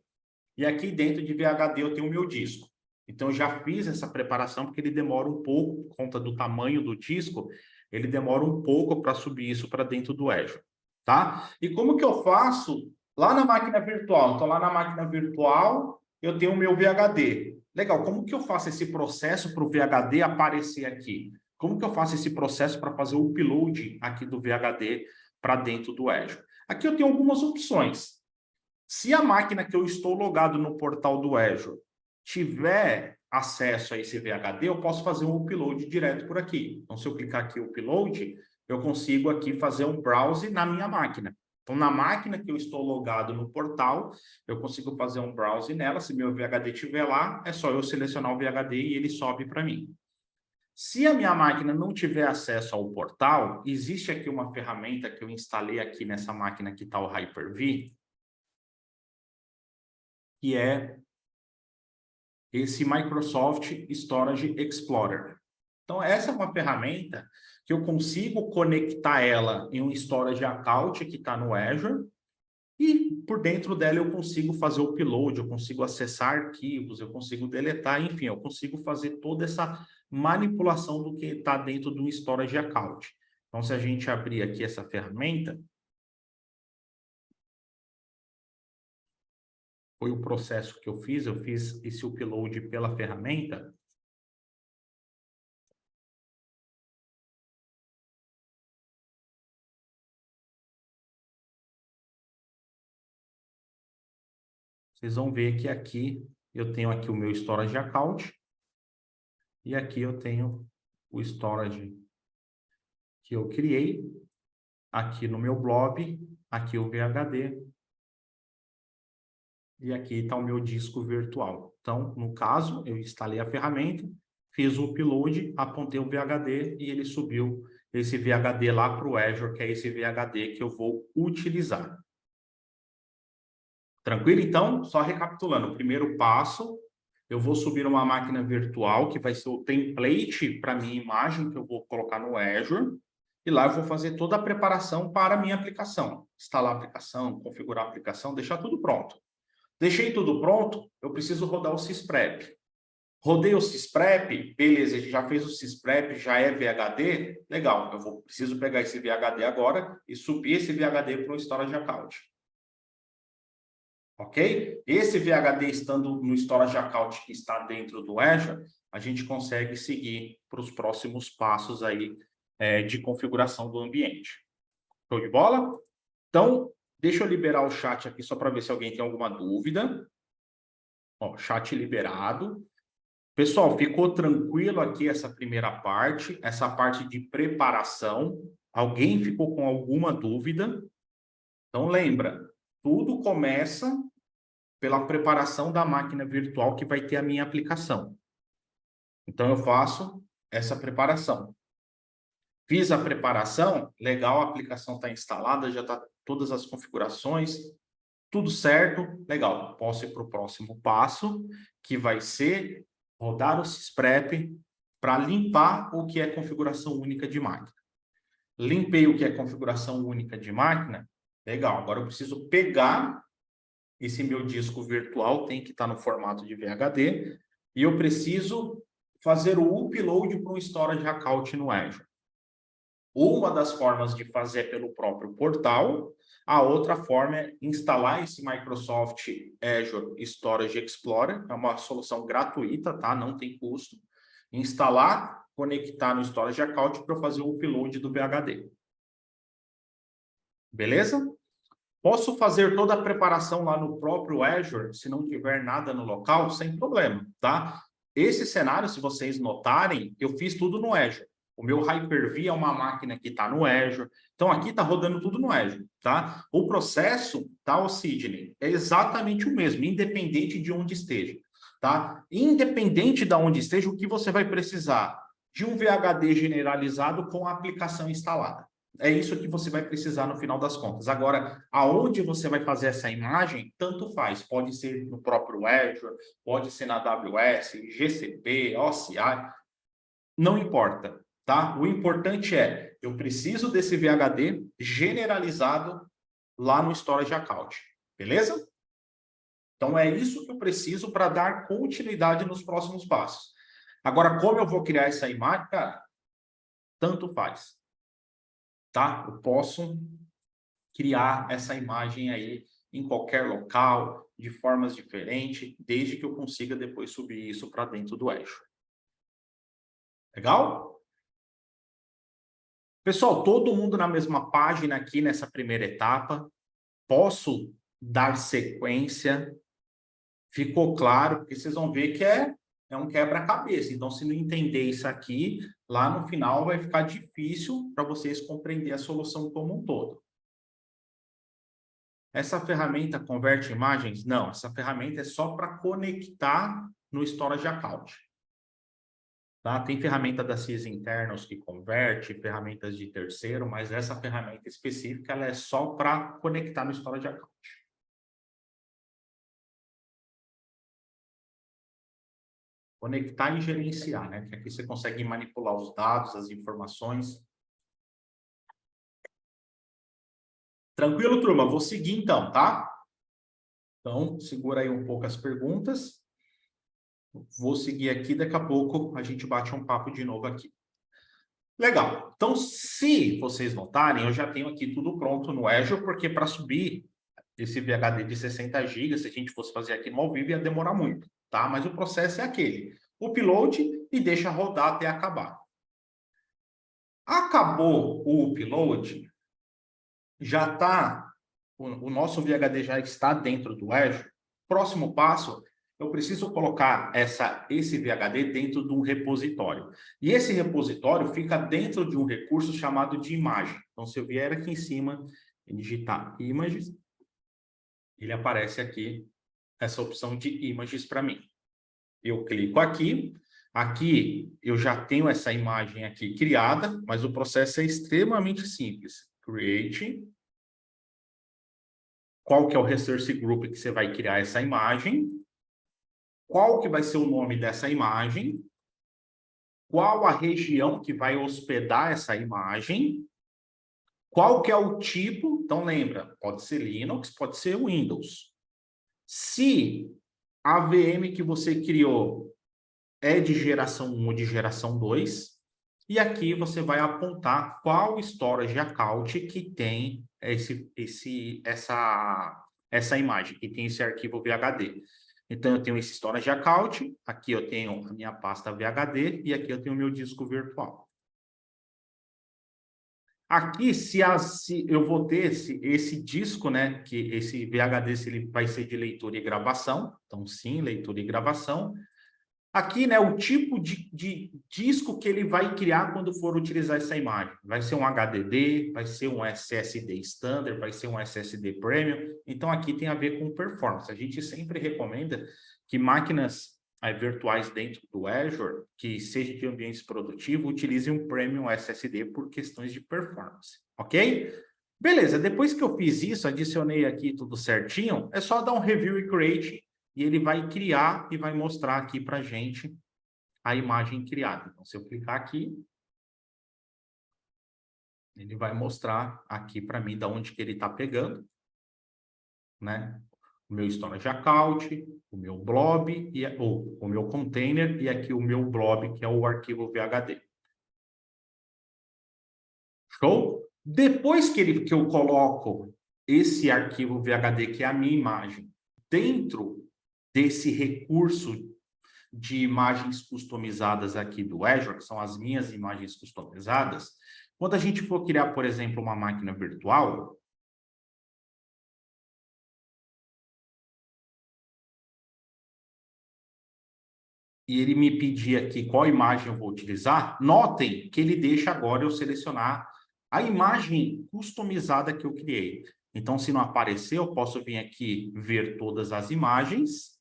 e aqui dentro de VHD eu tenho o meu disco. Então, eu já fiz essa preparação, porque ele demora um pouco, por conta do tamanho do disco, ele demora um pouco para subir isso para dentro do Azure, tá? E como que eu faço lá na máquina virtual? Então, lá na máquina virtual, eu tenho o meu VHD. Legal, como que eu faço esse processo para o VHD aparecer aqui? Como que eu faço esse processo para fazer o upload aqui do VHD para dentro do Azure? Aqui eu tenho algumas opções. Se a máquina que eu estou logado no portal do Azure tiver acesso a esse VHD, eu posso fazer um upload direto por aqui. Então, se eu clicar aqui em upload, eu consigo aqui fazer um browse na minha máquina. Então, na máquina que eu estou logado no portal, eu consigo fazer um browse nela. Se meu VHD estiver lá, é só eu selecionar o VHD e ele sobe para mim. Se a minha máquina não tiver acesso ao portal, existe aqui uma ferramenta que eu instalei aqui nessa máquina que está o Hyper-V, que é esse Microsoft Storage Explorer. Então, essa é uma ferramenta que eu consigo conectar ela em um storage account que está no Azure, e por dentro dela eu consigo fazer o upload, eu consigo acessar arquivos, eu consigo deletar, enfim, eu consigo fazer toda essa manipulação do que está dentro do storage account. Então, se a gente abrir aqui essa ferramenta, foi o processo que eu fiz esse upload pela ferramenta. Vocês vão ver que aqui eu tenho aqui o meu storage account, e aqui eu tenho o storage que eu criei, aqui no meu blob, aqui o VHD, e aqui está o meu disco virtual. Então, no caso, eu instalei a ferramenta, fiz o upload, apontei o VHD e ele subiu esse VHD lá para o Azure, que é esse VHD que eu vou utilizar. Tranquilo? Então, só recapitulando, o primeiro passo, eu vou subir uma máquina virtual, que vai ser o template para a minha imagem, que eu vou colocar no Azure, e lá eu vou fazer toda a preparação para a minha aplicação. Instalar a aplicação, configurar a aplicação, deixar tudo pronto. Deixei tudo pronto, eu preciso rodar o sysprep. Rodei o sysprep, beleza, já fez o sysprep, já é VHD, legal, preciso pegar esse VHD agora e subir esse VHD para o storage account. Ok? Esse VHD estando no storage account que está dentro do Azure, a gente consegue seguir para os próximos passos aí de configuração do ambiente. Show de bola? Então, deixa eu liberar o chat aqui só para ver se alguém tem alguma dúvida. Ó, chat liberado. Pessoal, ficou tranquilo aqui essa primeira parte, essa parte de preparação, Alguém ficou com alguma dúvida? Então, lembra, tudo começa pela preparação da máquina virtual que vai ter a minha aplicação. Então, eu faço essa preparação. Fiz a preparação, legal, a aplicação está instalada, já está todas as configurações, tudo certo, legal. Posso ir para o próximo passo, que vai ser rodar o Sysprep para limpar o que é configuração única de máquina. Limpei o que é configuração única de máquina, legal. Agora eu preciso pegar esse meu disco virtual, tem que estar no formato de VHD, e eu preciso fazer o upload para um storage account no Azure. Uma das formas de fazer é pelo próprio portal, a outra forma é instalar esse Microsoft Azure Storage Explorer, é uma solução gratuita, tá? Não tem custo. Instalar, conectar no Storage Account para fazer o upload do VHD. Beleza? Posso fazer toda a preparação lá no próprio Azure, se não tiver nada no local, sem problema, tá? Esse cenário, se vocês notarem, eu fiz tudo no Azure. O meu Hyper-V é uma máquina que está no Azure. Então, aqui está rodando tudo no Azure, tá? O processo, tá, o Sidney, é exatamente o mesmo, independente de onde esteja, tá? Independente de onde esteja, o que você vai precisar? De um VHD generalizado com a aplicação instalada. É isso que você vai precisar no final das contas. Agora, aonde você vai fazer essa imagem, tanto faz. Pode ser no próprio Azure, pode ser na AWS, GCP, OCI, não importa, tá? O importante é, eu preciso desse VHD generalizado lá no Storage Account, beleza? Então, é isso que eu preciso para dar continuidade nos próximos passos. Agora, como eu vou criar essa imagem, cara, tanto faz. Tá? Eu posso criar essa imagem aí em qualquer local, de formas diferentes, desde que eu consiga depois subir isso para dentro do Azure. Legal? Pessoal, todo mundo na mesma página aqui nessa primeira etapa. Posso dar sequência? Ficou claro? Porque vocês vão ver que é um quebra-cabeça. Então, se não entender isso aqui, lá no final vai ficar difícil para vocês compreender a solução como um todo. Essa ferramenta converte imagens? Não, essa ferramenta é só para conectar no Storage Account. Tá? Tem ferramenta da CIS Internals que converte, ferramentas de terceiro, mas essa ferramenta específica ela é só para conectar no Storage Account. Conectar e gerenciar, né? Que aqui você consegue manipular os dados, as informações. Tranquilo, turma? Vou seguir então, tá? Então, segura aí um pouco as perguntas. Vou seguir aqui, daqui a pouco a gente bate um papo de novo aqui. Legal. Então, se vocês notarem, eu já tenho aqui tudo pronto no Azure, porque para subir esse VHD de 60 GB, se a gente fosse fazer aqui no ao vivo, ia demorar muito, tá? Mas o processo é aquele. Upload e deixa rodar até acabar. Acabou o upload, já está, o nosso VHD já está dentro do Azure. Próximo passo, eu preciso colocar esse VHD dentro de um repositório. E esse repositório fica dentro de um recurso chamado de imagem. Então, se eu vier aqui em cima e digitar images, ele aparece aqui, essa opção de images para mim. Eu clico aqui. Aqui eu já tenho essa imagem aqui criada, mas o processo é extremamente simples. Create. Qual que é o resource group que você vai criar essa imagem? Qual que vai ser o nome dessa imagem? Qual a região que vai hospedar essa imagem? Qual que é o tipo? Então, lembra, pode ser Linux, pode ser Windows. Se a VM que você criou é de geração 1 ou de geração 2, e aqui você vai apontar qual storage account que tem essa imagem, que tem esse arquivo VHD. Então, eu tenho esse storage account, aqui eu tenho a minha pasta VHD e aqui eu tenho o meu disco virtual. Aqui, se eu vou ter esse disco, né, que esse VHD ele vai ser de leitura e gravação, então sim, leitura e gravação. Aqui, né, o tipo de disco que ele vai criar quando for utilizar essa imagem. Vai ser um HDD, vai ser um SSD Standard, vai ser um SSD Premium. Então, aqui tem a ver com performance. A gente sempre recomenda que máquinas virtuais dentro do Azure, que seja de ambiente produtivo, utilizem um Premium SSD por questões de performance, ok? Beleza, depois que eu fiz isso, adicionei aqui tudo certinho, é só dar um Review e Create, e ele vai criar e vai mostrar aqui para a gente a imagem criada. Então, se eu clicar aqui, ele vai mostrar aqui para mim de onde que ele está pegando, né? O meu storage account, o meu blob, ou o meu container, e aqui o meu blob, que é o arquivo VHD. Show? Depois que eu coloco esse arquivo VHD, que é a minha imagem, dentro desse recurso de imagens customizadas aqui do Azure, que são as minhas imagens customizadas, quando a gente for criar, por exemplo, uma máquina virtual, e ele me pedir aqui qual imagem eu vou utilizar, notem que ele deixa agora eu selecionar a imagem customizada que eu criei. Então, se não aparecer, eu posso vir aqui ver todas as imagens.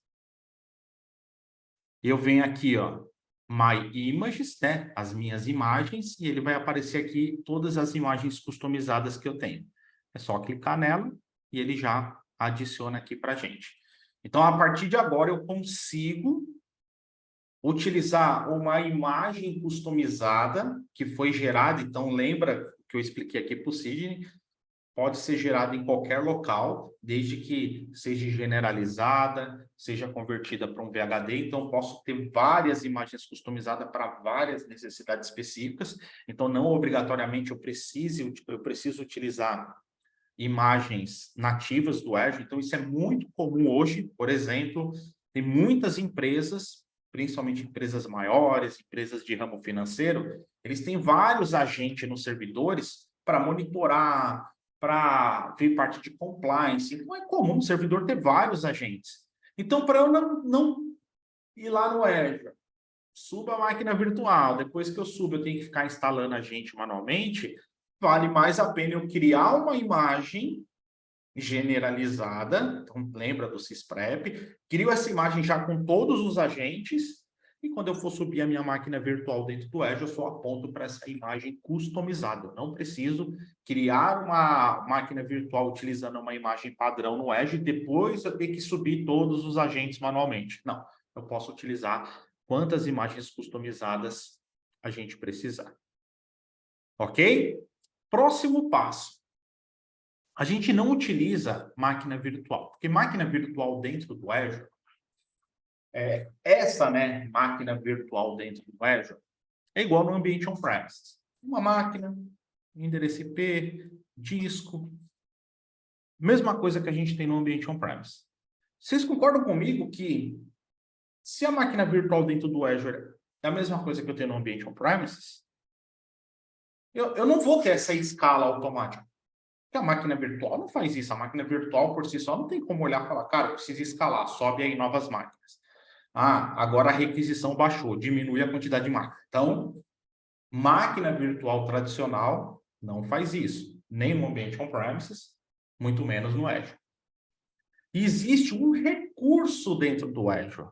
Eu venho aqui, ó, My Images, né? As minhas imagens, e ele vai aparecer aqui todas as imagens customizadas que eu tenho. É só clicar nela e ele já adiciona aqui para a gente. Então, a partir de agora, eu consigo utilizar uma imagem customizada que foi gerada. Então, lembra que eu expliquei aqui para o Sidney? Pode ser gerada em qualquer local, desde que seja generalizada, seja convertida para um VHD. Então, posso ter várias imagens customizadas para várias necessidades específicas. Então, não obrigatoriamente eu preciso utilizar imagens nativas do Azure. Então, isso é muito comum hoje. Por exemplo, tem muitas empresas, principalmente empresas maiores, empresas de ramo financeiro, eles têm vários agentes nos servidores para monitorar, para ver parte de compliance. Então, é comum o servidor ter vários agentes. Então, para eu não ir lá no Azure, suba a máquina virtual, depois que eu subo, eu tenho que ficar instalando agente manualmente, vale mais a pena eu criar uma imagem generalizada, então lembra do SysPrep, crio essa imagem já com todos os agentes, e quando eu for subir a minha máquina virtual dentro do Azure, eu só aponto para essa imagem customizada. Eu não preciso criar uma máquina virtual utilizando uma imagem padrão no Azure, e depois eu ter que subir todos os agentes manualmente. Não, eu posso utilizar quantas imagens customizadas a gente precisar. Ok? Próximo passo. A gente não utiliza máquina virtual, porque máquina virtual dentro do Azure, essa, né, máquina virtual dentro do Azure, é igual no ambiente on-premise. Uma máquina, endereço IP, disco, mesma coisa que a gente tem no ambiente on-premise. Vocês concordam comigo que se a máquina virtual dentro do Azure é a mesma coisa que eu tenho no ambiente on-premises, eu não vou ter essa escala automática. Porque a máquina virtual não faz isso. A máquina virtual, por si só, não tem como olhar e falar, cara, eu preciso escalar, sobe aí novas máquinas. Ah, agora a requisição baixou, diminui a quantidade de máquinas. Então, máquina virtual tradicional não faz isso. Nem no ambiente on-premises, muito menos no Azure. E existe um recurso dentro do Azure.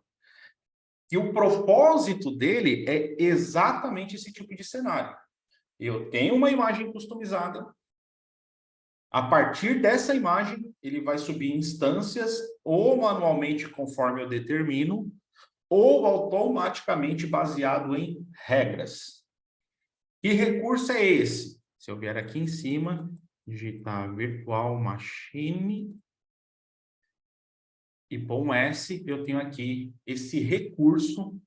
E o propósito dele é exatamente esse tipo de cenário. Eu tenho uma imagem customizada. A partir dessa imagem, ele vai subir instâncias ou manualmente, conforme eu determino, ou automaticamente baseado em regras. Que recurso é esse? Se eu vier aqui em cima, digitar virtual machine e pôr um S, eu tenho aqui esse recurso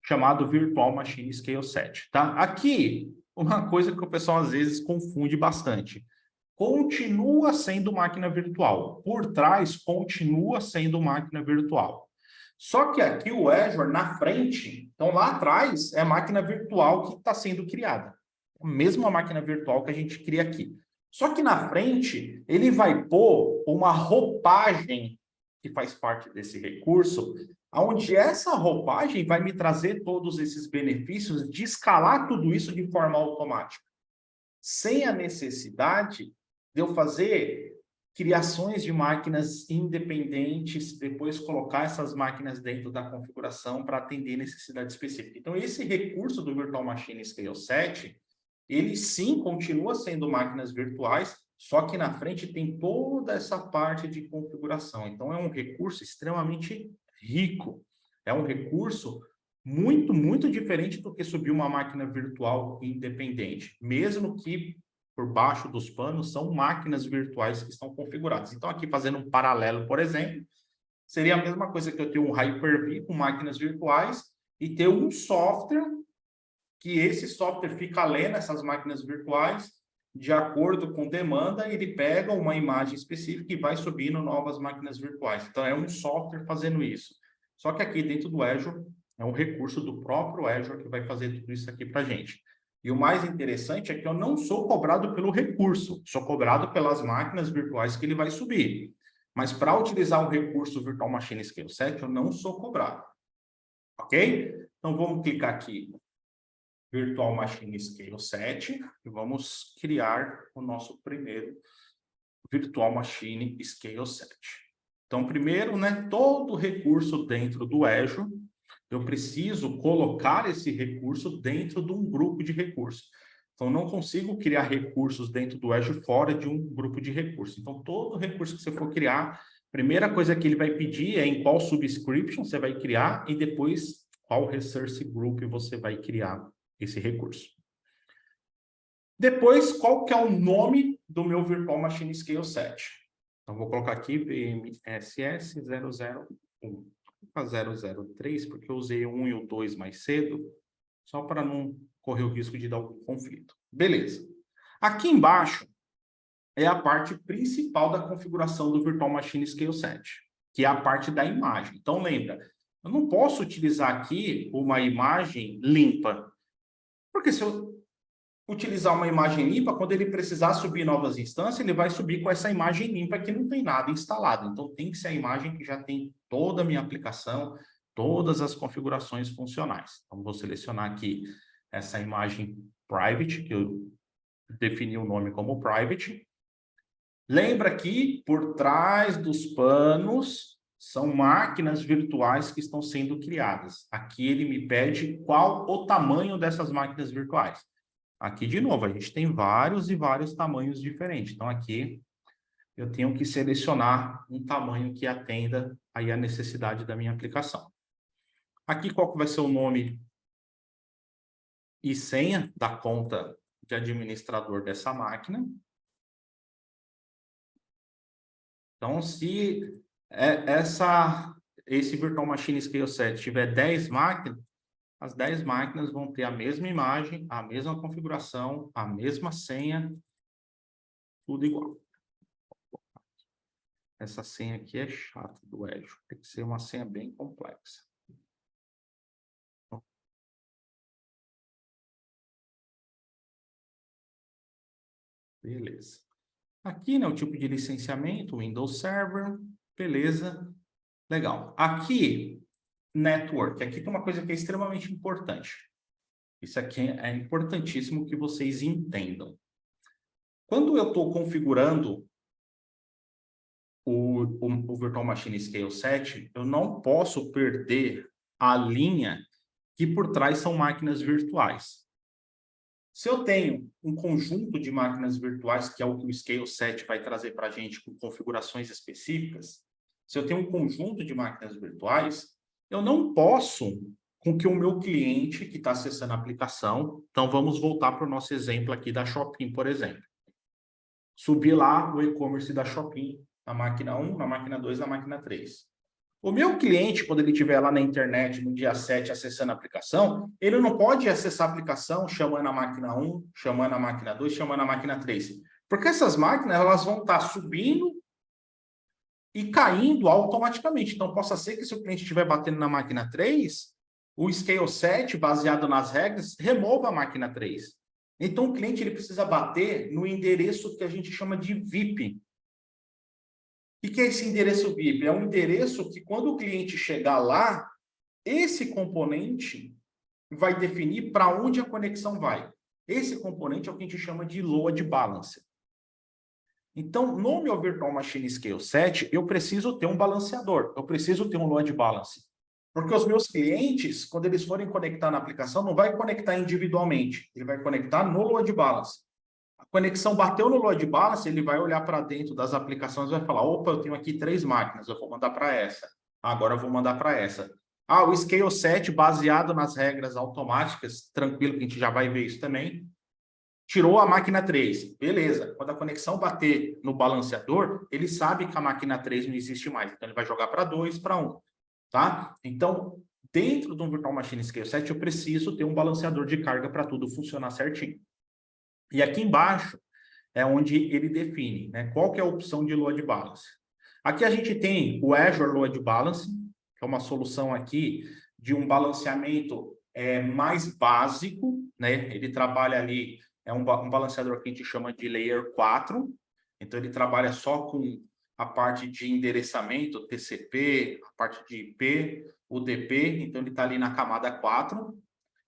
chamado Virtual Machine Scale Set. Tá? Aqui, uma coisa que o pessoal às vezes confunde bastante. Continua sendo máquina virtual. Por trás, continua sendo máquina virtual. Só que aqui o Azure, na frente, então lá atrás, é a máquina virtual que está sendo criada. A mesma máquina virtual que a gente cria aqui. Só que na frente, ele vai pôr uma roupagem que faz parte desse recurso, onde essa roupagem vai me trazer todos esses benefícios de escalar tudo isso de forma automática, sem a necessidade de eu fazer criações de máquinas independentes, depois colocar essas máquinas dentro da configuração para atender necessidade específica. Então, esse recurso do Virtual Machine Scale 7, ele sim continua sendo máquinas virtuais, só que na frente tem toda essa parte de configuração. Então, é um recurso extremamente rico. É um recurso muito, muito diferente do que subir uma máquina virtual independente, mesmo que por baixo dos panos são máquinas virtuais que estão configuradas. Então, aqui fazendo um paralelo, por exemplo, seria a mesma coisa que eu ter um Hyper-V com máquinas virtuais e ter um software que esse software fica lendo essas máquinas virtuais de acordo com demanda, ele pega uma imagem específica e vai subindo novas máquinas virtuais. Então, é um software fazendo isso. Só que aqui dentro do Azure, é um recurso do próprio Azure que vai fazer tudo isso aqui para a gente. E o mais interessante é que eu não sou cobrado pelo recurso, sou cobrado pelas máquinas virtuais que ele vai subir. Mas para utilizar o recurso Virtual Machine Scale 7, eu não sou cobrado. Ok? Então, vamos clicar aqui, Virtual Machine Scale 7, e vamos criar o nosso primeiro Virtual Machine Scale 7. Então, primeiro, né, todo recurso dentro do Azure, eu preciso colocar esse recurso dentro de um grupo de recursos. Então, não consigo criar recursos dentro do Azure fora de um grupo de recursos. Então, todo recurso que você for criar, a primeira coisa que ele vai pedir é em qual subscription você vai criar e depois qual resource group você vai criar esse recurso. Depois, qual que é o nome do meu Virtual Machine Scale 7? Então, vou colocar aqui VMSS 001. Vou 003, porque eu usei o 1 e o 2 mais cedo, só para não correr o risco de dar algum conflito. Beleza. Aqui embaixo é a parte principal da configuração do Virtual Machine Scale 7, que é a parte da imagem. Então, lembra, eu não posso utilizar aqui uma imagem limpa, porque se eu utilizar uma imagem limpa, quando ele precisar subir novas instâncias, ele vai subir com essa imagem limpa que não tem nada instalado. Então, tem que ser a imagem que já tem toda a minha aplicação, todas as configurações funcionais. Então, vou selecionar aqui essa imagem private, que eu defini o nome como private. Lembra que por trás dos panos são máquinas virtuais que estão sendo criadas. Aqui ele me pede qual o tamanho dessas máquinas virtuais. Aqui, de novo, a gente tem vários e vários tamanhos diferentes. Então, aqui eu tenho que selecionar um tamanho que atenda aí a necessidade da minha aplicação. Aqui, qual que vai ser o nome e senha da conta de administrador dessa máquina. Então, se esse Virtual Machine Scale 7 tiver 10 máquinas, as 10 máquinas vão ter a mesma imagem, a mesma configuração, a mesma senha, tudo igual. Essa senha aqui é chata do Azure, tem que ser uma senha bem complexa. Beleza. Aqui, né, o tipo de licenciamento, Windows Server, beleza, legal. Aqui, Network, aqui tem uma coisa que é extremamente importante. Isso aqui é importantíssimo que vocês entendam. Quando eu estou configurando o Virtual Machine Scale 7, eu não posso perder a linha que por trás são máquinas virtuais. Se eu tenho um conjunto de máquinas virtuais, que é o que o Scale 7 vai trazer para a gente com configurações específicas, se eu tenho um conjunto de máquinas virtuais, eu não posso com que o meu cliente que está acessando a aplicação, então vamos voltar para o nosso exemplo aqui da Shopping, por exemplo. Subir lá o e-commerce da Shopping, na máquina 1, na máquina 2, na máquina 3. O meu cliente, quando ele estiver lá na internet no dia 7 acessando a aplicação, ele não pode acessar a aplicação chamando a máquina 1, chamando a máquina 2, chamando a máquina 3. Porque essas máquinas elas vão estar subindo e caindo automaticamente. Então, possa ser que se o cliente estiver batendo na máquina 3, o Scale 7, baseado nas regras, remova a máquina 3. Então, o cliente ele precisa bater no endereço que a gente chama de VIP. O que é esse endereço VIP? É um endereço que, quando o cliente chegar lá, esse componente vai definir para onde a conexão vai. Esse componente é o que a gente chama de load balancer. Então, no meu Virtual Machine Scale 7, eu preciso ter um balanceador, eu preciso ter um load balancer. Porque os meus clientes, quando eles forem conectar na aplicação, não vai conectar individualmente, ele vai conectar no load balancer. A conexão bateu no load balancer, ele vai olhar para dentro das aplicações e vai falar, opa, eu tenho aqui 3 máquinas, eu vou mandar para essa. Agora eu vou mandar para essa. Ah, o Scale 7, baseado nas regras automáticas, tranquilo, que a gente já vai ver isso também, tirou a máquina 3, beleza. Quando a conexão bater no balanceador, ele sabe que a máquina 3 não existe mais. Então, ele vai jogar para 2, para 1. Tá? Então, dentro de um Virtual Machine Scale 7, eu preciso ter um balanceador de carga para tudo funcionar certinho. E aqui embaixo é onde ele define, né, qual que é a opção de load balance. Aqui a gente tem o Azure Load Balance, que é uma solução aqui de um balanceamento mais básico, né? Ele trabalha ali, é um balanceador que a gente chama de Layer 4, então ele trabalha só com a parte de endereçamento, TCP, a parte de IP, UDP, então ele está ali na camada 4.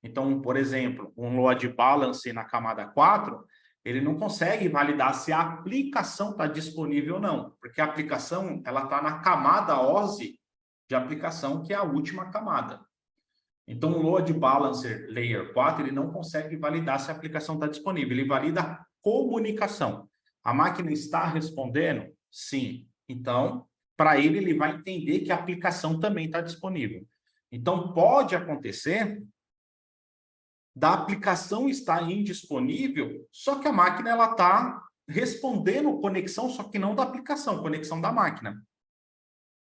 Então, por exemplo, um load balance na camada 4, ele não consegue validar se a aplicação está disponível ou não, porque a aplicação ela está na camada OSI de aplicação, que é a última camada. Então, o Load Balancer Layer 4, ele não consegue validar se a aplicação está disponível, ele valida a comunicação. A máquina está respondendo? Sim. Então, para ele, ele vai entender que a aplicação também está disponível. Então, pode acontecer da aplicação estar indisponível, só que a máquina ela está respondendo conexão, só que não da aplicação, conexão da máquina.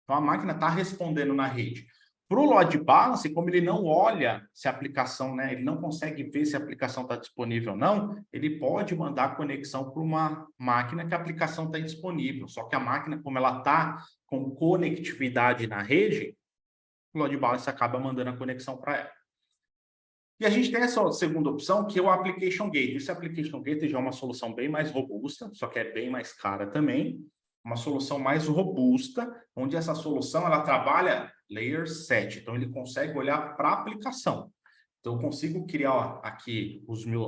Então, a máquina está respondendo na rede. Para o load balance, como ele não olha se a aplicação, né, ele não consegue ver se a aplicação está disponível ou não, ele pode mandar a conexão para uma máquina que a aplicação está indisponível. Só que a máquina, como ela está com conectividade na rede, o load balance acaba mandando a conexão para ela. E a gente tem essa segunda opção, que é o Application Gateway. Esse Application Gateway já é uma solução bem mais robusta, só que é bem mais cara também. Uma solução mais robusta, onde essa solução ela trabalha Layer 7. Então, ele consegue olhar para a aplicação. Então, eu consigo criar aqui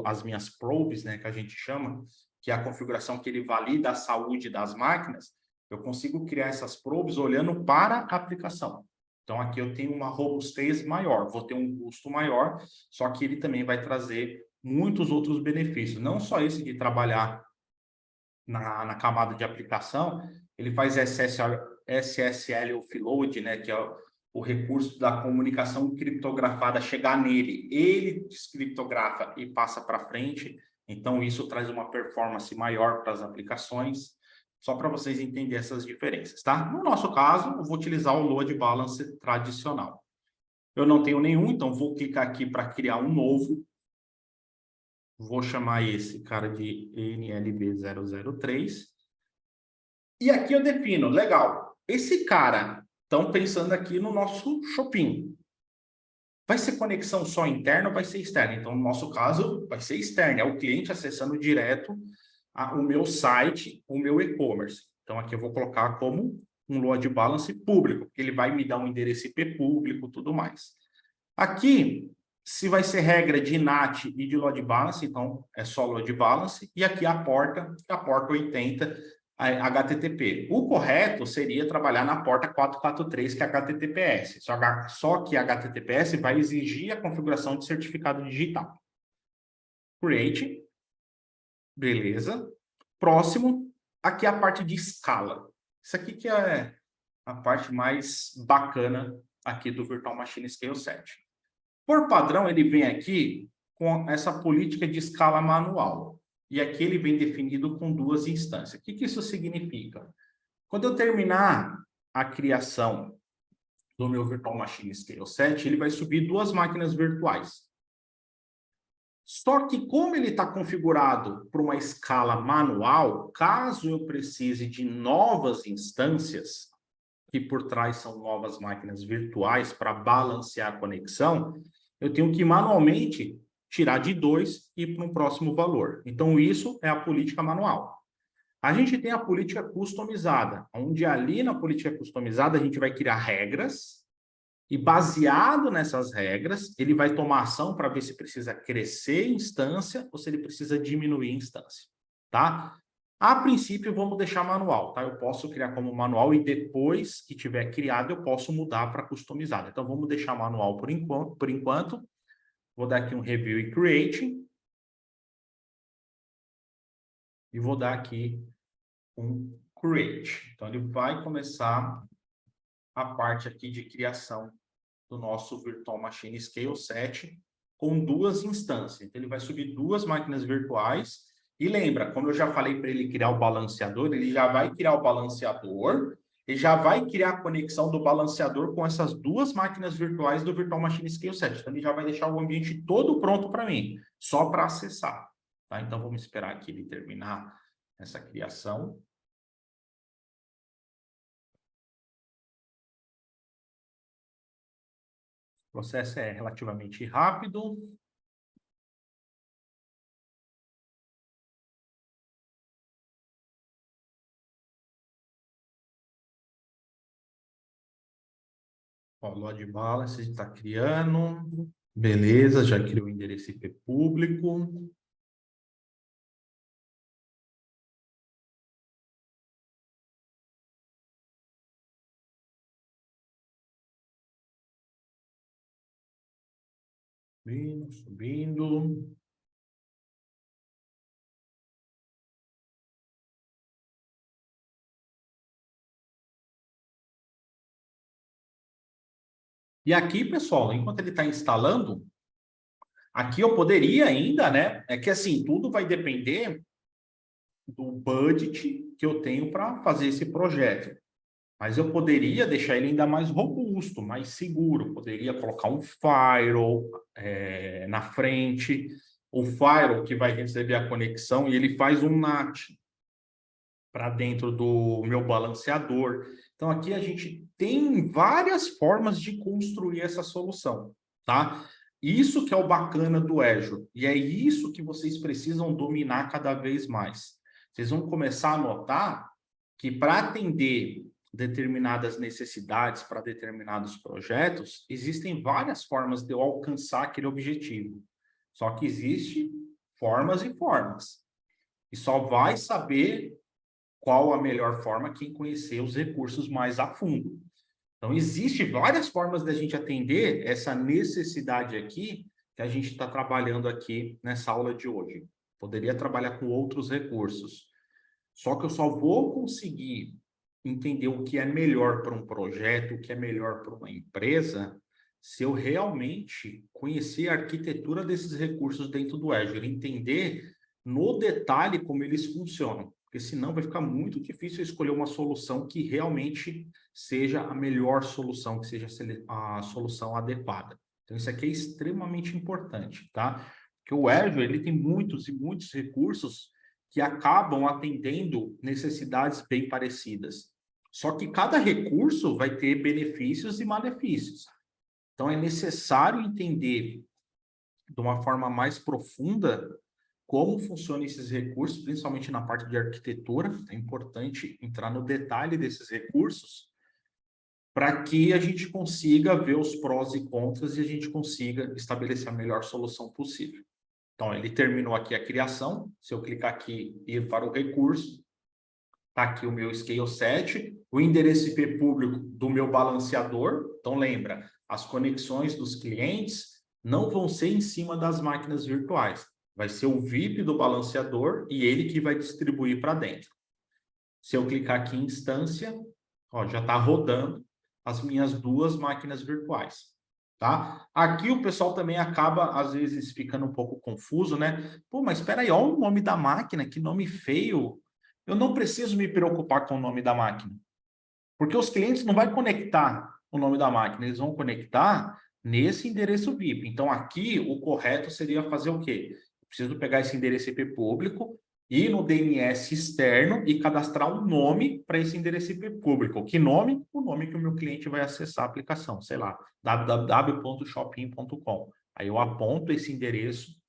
as minhas probes, né, que a gente chama, que é a configuração que ele valida a saúde das máquinas. Eu consigo criar essas probes olhando para a aplicação. Então, aqui eu tenho uma robustez maior, vou ter um custo maior, só que ele também vai trazer muitos outros benefícios. Não só esse de trabalhar na camada de aplicação, ele faz SSL offload, né, que é o recurso da comunicação criptografada chegar nele. Ele descriptografa e passa para frente, então isso traz uma performance maior para as aplicações. Só para vocês entenderem essas diferenças, tá? No nosso caso, eu vou utilizar o load balancer tradicional. Eu não tenho nenhum, então vou clicar aqui para criar um novo. Vou chamar esse cara de NLB003. E aqui eu defino, legal, esse cara, estão pensando aqui no nosso shopping. Vai ser conexão só interna ou vai ser externa? Então, no nosso caso, vai ser externa. É o cliente acessando direto o meu site, o meu e-commerce. Então, aqui eu vou colocar como um load balance público, porque ele vai me dar um endereço IP público, tudo mais. Aqui, se vai ser regra de NAT e de load balance, então é só load balance. E aqui a porta 80 HTTP. O correto seria trabalhar na porta 443, que é HTTPS. Só que a HTTPS vai exigir a configuração de certificado digital. Create. Beleza. Próximo, aqui é a parte de escala. Isso aqui que é a parte mais bacana aqui do Virtual Machine Scale 7. Por padrão, ele vem aqui com essa política de escala manual. E aqui ele vem definido com 2 instâncias. O que isso significa? Quando eu terminar a criação do meu Virtual Machine Scale 7, ele vai subir 2 máquinas virtuais. Só que como ele está configurado para uma escala manual, caso eu precise de novas instâncias, que por trás são novas máquinas virtuais para balancear a conexão, eu tenho que manualmente tirar de 2 e ir para um próximo valor. Então, isso é a política manual. A gente tem a política customizada, onde ali na política customizada a gente vai criar regras e baseado nessas regras, ele vai tomar ação para ver se precisa crescer instância ou se ele precisa diminuir instância, tá? A princípio, vamos deixar manual, tá? Eu posso criar como manual e depois que tiver criado, eu posso mudar para customizado. Então, vamos deixar manual por enquanto. Vou dar aqui um review e create. E vou dar aqui um create. Então, ele vai começar a parte aqui de criação do nosso Virtual Machine Scale 7 com 2 instâncias. Então, ele vai subir 2 máquinas virtuais. E lembra, como eu já falei para ele criar o balanceador, ele já vai criar o balanceador e já vai criar a conexão do balanceador com essas 2 máquinas virtuais do Virtual Machine Scale 7. Então, ele já vai deixar o ambiente todo pronto para mim, só para acessar. Tá? Então, vamos esperar aqui ele terminar essa criação. O processo é relativamente rápido. Ó, o load balance está criando. Beleza, já criou o endereço IP público. Subindo. E aqui, pessoal, enquanto ele está instalando, aqui eu poderia ainda, né? É que assim, tudo vai depender do budget que eu tenho para fazer esse projeto. Mas eu poderia deixar ele ainda mais robusto, mais seguro. Poderia colocar um firewall na frente, o firewall que vai receber a conexão e ele faz um NAT para dentro do meu balanceador. Então, aqui a gente tem várias formas de construir essa solução, tá? Isso que é o bacana do Azure, e é isso que vocês precisam dominar cada vez mais. Vocês vão começar a notar que para atender determinadas necessidades, para determinados projetos, existem várias formas de eu alcançar aquele objetivo. Só que existe formas e formas. E só vai saber qual a melhor forma quem conhecer os recursos mais a fundo. Então, existe várias formas da gente atender essa necessidade aqui que a gente está trabalhando aqui nessa aula de hoje. Poderia trabalhar com outros recursos. Só que eu só vou conseguir entender o que é melhor para um projeto, o que é melhor para uma empresa, se eu realmente conhecer a arquitetura desses recursos dentro do Azure, entender no detalhe como eles funcionam, porque senão vai ficar muito difícil escolher uma solução que realmente seja a melhor solução, que seja a solução adequada. Então, isso aqui é extremamente importante, tá? Porque o Azure, ele tem muitos e muitos recursos que acabam atendendo necessidades bem parecidas. Só que cada recurso vai ter benefícios e malefícios. Então, é necessário entender de uma forma mais profunda como funcionam esses recursos, principalmente na parte de arquitetura. É importante entrar no detalhe desses recursos para que a gente consiga ver os prós e contras e a gente consiga estabelecer a melhor solução possível. Então, ele terminou aqui a criação. Se eu clicar aqui e ir para o recurso, está aqui o meu Scale 7, o endereço IP público do meu balanceador. Então, lembra, as conexões dos clientes não vão ser em cima das máquinas virtuais. Vai ser o VIP do balanceador e ele que vai distribuir para dentro. Se eu clicar aqui em instância, ó, já está rodando as minhas 2 máquinas virtuais. Tá? Aqui o pessoal também acaba, às vezes, ficando um pouco confuso, né? Pô, mas espera aí, olha o nome da máquina, que nome feio. Eu não preciso me preocupar com o nome da máquina, porque os clientes não vão conectar o nome da máquina, eles vão conectar nesse endereço VIP. Então, aqui, o correto seria fazer o quê? Eu preciso pegar esse endereço IP público, ir no DNS externo e cadastrar um nome para esse endereço IP público. Que nome? O nome que o meu cliente vai acessar a aplicação, sei lá, www.shopping.com. Aí eu aponto esse endereço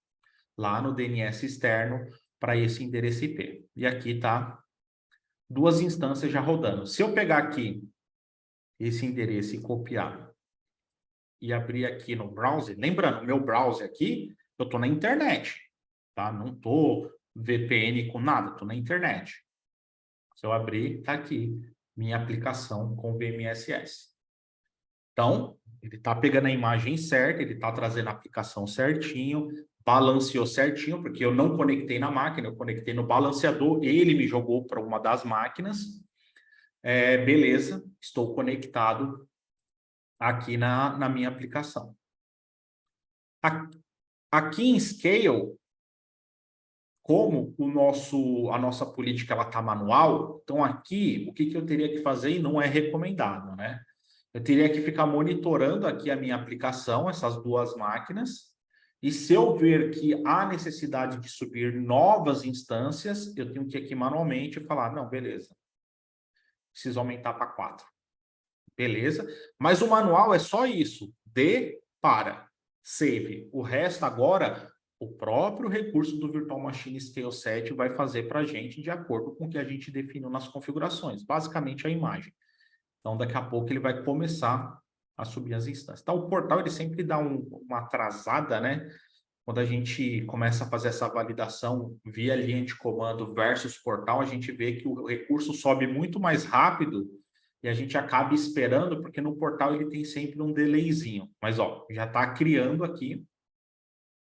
lá no DNS externo para esse endereço IP. E aqui está duas instâncias já rodando. Se eu pegar aqui esse endereço e copiar e abrir aqui no browser, lembrando, meu browser aqui, eu estou na internet, tá? Não estou VPN com nada, estou na internet. Se eu abrir, está aqui minha aplicação com VMSS. Então, ele está pegando a imagem certa, ele está trazendo a aplicação certinho, balanceou certinho, porque eu não conectei na máquina, eu conectei no balanceador, ele me jogou para uma das máquinas. Beleza, estou conectado aqui na minha aplicação. Aqui em Scale, como a nossa política ela está manual, então aqui o que eu teria que fazer e não é recomendado, né? Eu teria que ficar monitorando aqui a minha aplicação, essas duas máquinas, e se eu ver que há necessidade de subir novas instâncias, eu tenho que ir aqui manualmente falar, não, beleza, preciso aumentar para 4. Beleza? Mas o manual é só isso, de para save. O resto agora, o próprio recurso do Virtual Machine Scale 7 vai fazer para a gente de acordo com o que a gente definiu nas configurações, basicamente a imagem. Então, daqui a pouco ele vai começar a subir as instâncias. Então, o portal ele sempre dá uma atrasada, né? Quando a gente começa a fazer essa validação via linha de comando versus portal, a gente vê que o recurso sobe muito mais rápido e a gente acaba esperando, porque no portal ele tem sempre um delayzinho. Mas, ó, já está criando aqui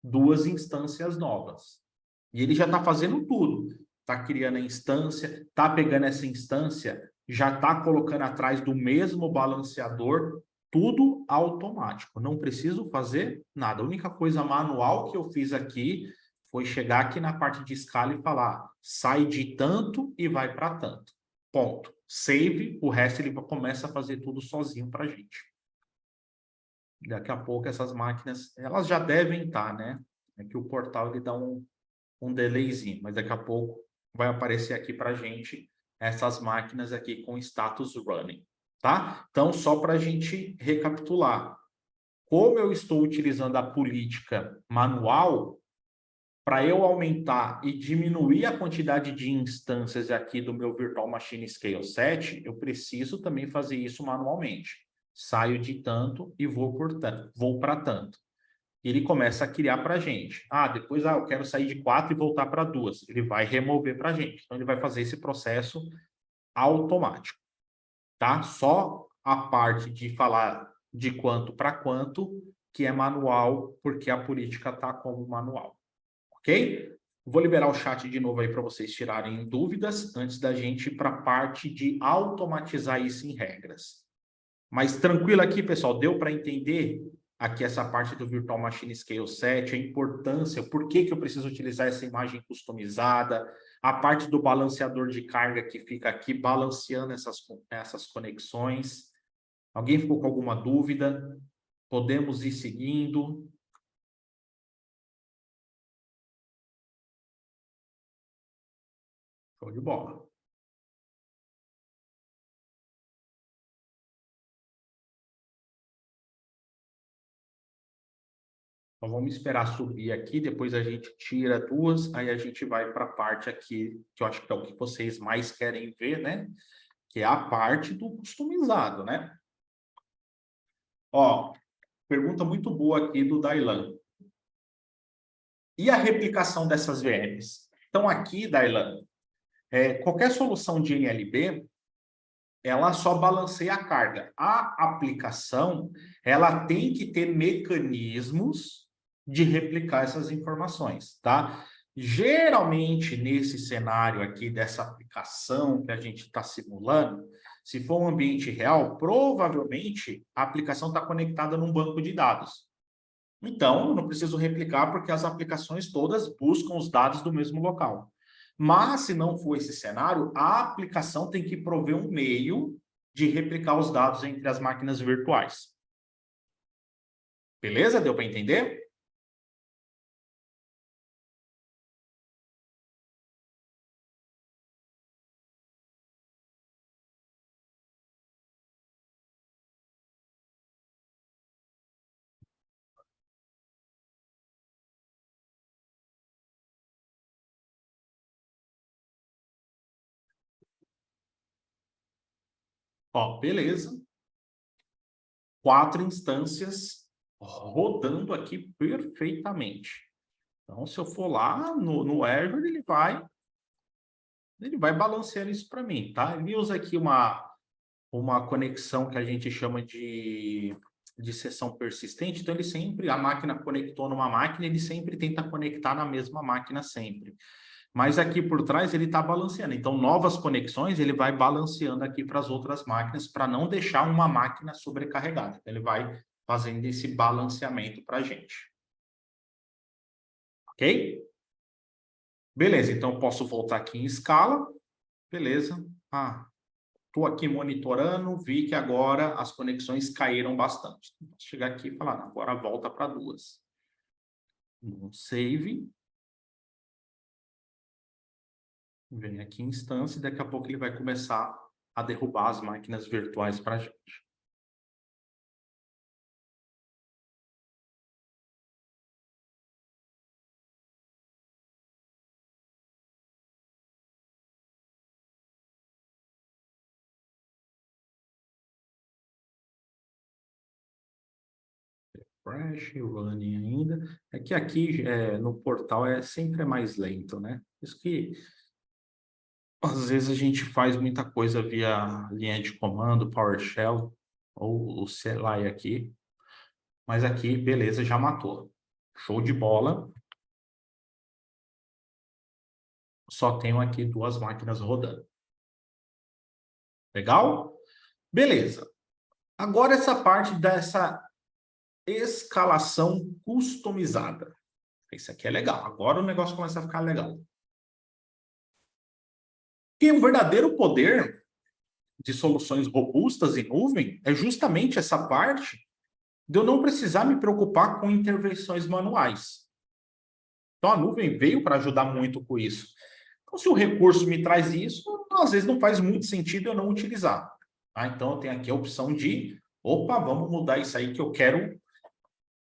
duas instâncias novas. E ele já está fazendo tudo. Está criando a instância, está pegando essa instância, já está colocando atrás do mesmo balanceador, tudo automático. Não preciso fazer nada. A única coisa manual que eu fiz aqui foi chegar aqui na parte de escala e falar, sai de tanto e vai para tanto. Ponto. Save, o resto ele começa a fazer tudo sozinho para a gente. Daqui a pouco essas máquinas, elas já devem estar, né? É que o portal ele dá um delayzinho, mas daqui a pouco vai aparecer aqui para a gente essas máquinas aqui com status running, tá? Então, só para a gente recapitular, como eu estou utilizando a política manual, para eu aumentar e diminuir a quantidade de instâncias aqui do meu Virtual Machine Scale 7, eu preciso também fazer isso manualmente. Saio de tanto e vou para tanto. Ele começa a criar para a gente. Depois eu quero sair de 4 e voltar para 2. Ele vai remover para a gente. Então, ele vai fazer esse processo automático, tá? Só a parte de falar de quanto para quanto, que é manual, porque a política está como manual, ok? Vou liberar o chat de novo aí para vocês tirarem dúvidas antes da gente ir para a parte de automatizar isso em regras. Mas tranquilo aqui, pessoal, deu para entender aqui essa parte do Virtual Machine Scale 7, a importância, por que eu preciso utilizar essa imagem customizada, a parte do balanceador de carga que fica aqui balanceando essas conexões. Alguém ficou com alguma dúvida? Podemos ir seguindo. Show de bola. Então, vamos esperar subir aqui, depois a gente tira duas, aí a gente vai para a parte aqui, que eu acho que é o que vocês mais querem ver, né? Que é a parte do customizado, né? Ó, pergunta muito boa aqui do Dailan. E a replicação dessas VMs? Então, aqui, Dailan, qualquer solução de NLB, ela só balanceia a carga. A aplicação, ela tem que ter mecanismos de replicar essas informações, tá? Geralmente, nesse cenário aqui dessa aplicação que a gente está simulando, se for um ambiente real, provavelmente a aplicação está conectada num banco de dados. Então, não preciso replicar porque as aplicações todas buscam os dados do mesmo local. Mas, se não for esse cenário, a aplicação tem que prover um meio de replicar os dados entre as máquinas virtuais. Beleza? Deu para entender? Ó, beleza. 4 instâncias rodando aqui perfeitamente. Então, se eu for lá no Azure, ele vai balanceando isso para mim, tá? Ele usa aqui uma conexão que a gente chama de sessão persistente, então ele sempre, a máquina conectou numa máquina, ele sempre tenta conectar na mesma máquina sempre. Mas aqui por trás ele está balanceando, então novas conexões ele vai balanceando aqui para as outras máquinas para não deixar uma máquina sobrecarregada. Então, ele vai fazendo esse balanceamento para a gente. Ok? Beleza, então eu posso voltar aqui em escala. Beleza. Estou aqui monitorando, vi que agora as conexões caíram bastante. Posso chegar aqui e falar, agora volta para 2. Save. Vem aqui em instância e daqui a pouco ele vai começar a derrubar as máquinas virtuais para a gente. Crash, running ainda. É que aqui no portal sempre é mais lento, né? Isso que às vezes a gente faz muita coisa via linha de comando, PowerShell ou o CLI aqui. Mas aqui, beleza, já matou. Show de bola. Só tenho aqui 2 máquinas rodando. Legal? Beleza. Agora essa parte dessa escalação customizada. Isso aqui é legal. Agora o negócio começa a ficar legal. E o verdadeiro poder de soluções robustas em nuvem é justamente essa parte de eu não precisar me preocupar com intervenções manuais. Então, a nuvem veio para ajudar muito com isso. Então, se o recurso me traz isso, às vezes não faz muito sentido eu não utilizar. Tá? Então, eu tenho aqui a opção de, opa, vamos mudar isso aí que eu quero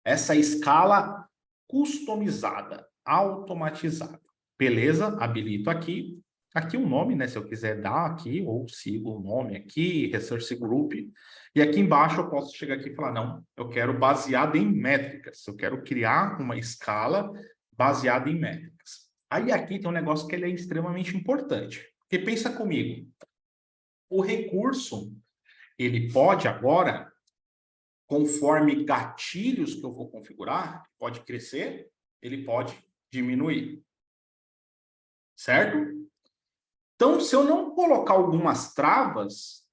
essa escala customizada, automatizada. Beleza? Habilito aqui. Aqui o nome, né? Se eu quiser dar aqui, ou sigo o nome aqui, Resource Group. E aqui embaixo eu posso chegar aqui e falar, não, eu quero baseado em métricas. Eu quero criar uma escala baseada em métricas. Aí aqui tem um negócio que ele é extremamente importante. Porque pensa comigo, o recurso, ele pode agora, conforme gatilhos que eu vou configurar, pode crescer, ele pode diminuir. Certo? Então, se eu não colocar algumas travas,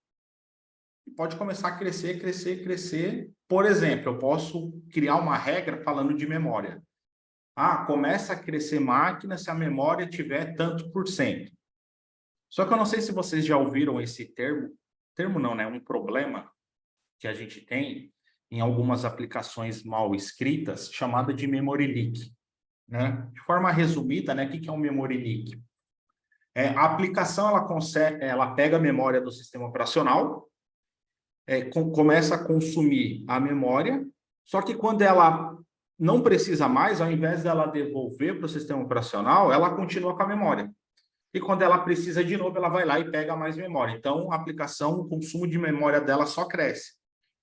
pode começar a crescer, crescer, crescer. Por exemplo, eu posso criar uma regra falando de memória. Começa a crescer máquina se a memória tiver tanto por cento. Só que eu não sei se vocês já ouviram esse termo. Termo não, né? Um problema que a gente tem em algumas aplicações mal escritas, chamada de memory leak. Né? De forma resumida, né? O que é um memory leak? A aplicação ela pega a memória do sistema operacional, começa a consumir a memória, só que quando ela não precisa mais, ao invés dela devolver para o sistema operacional, ela continua com a memória. E quando ela precisa de novo, ela vai lá e pega mais memória. Então, a aplicação, o consumo de memória dela só cresce.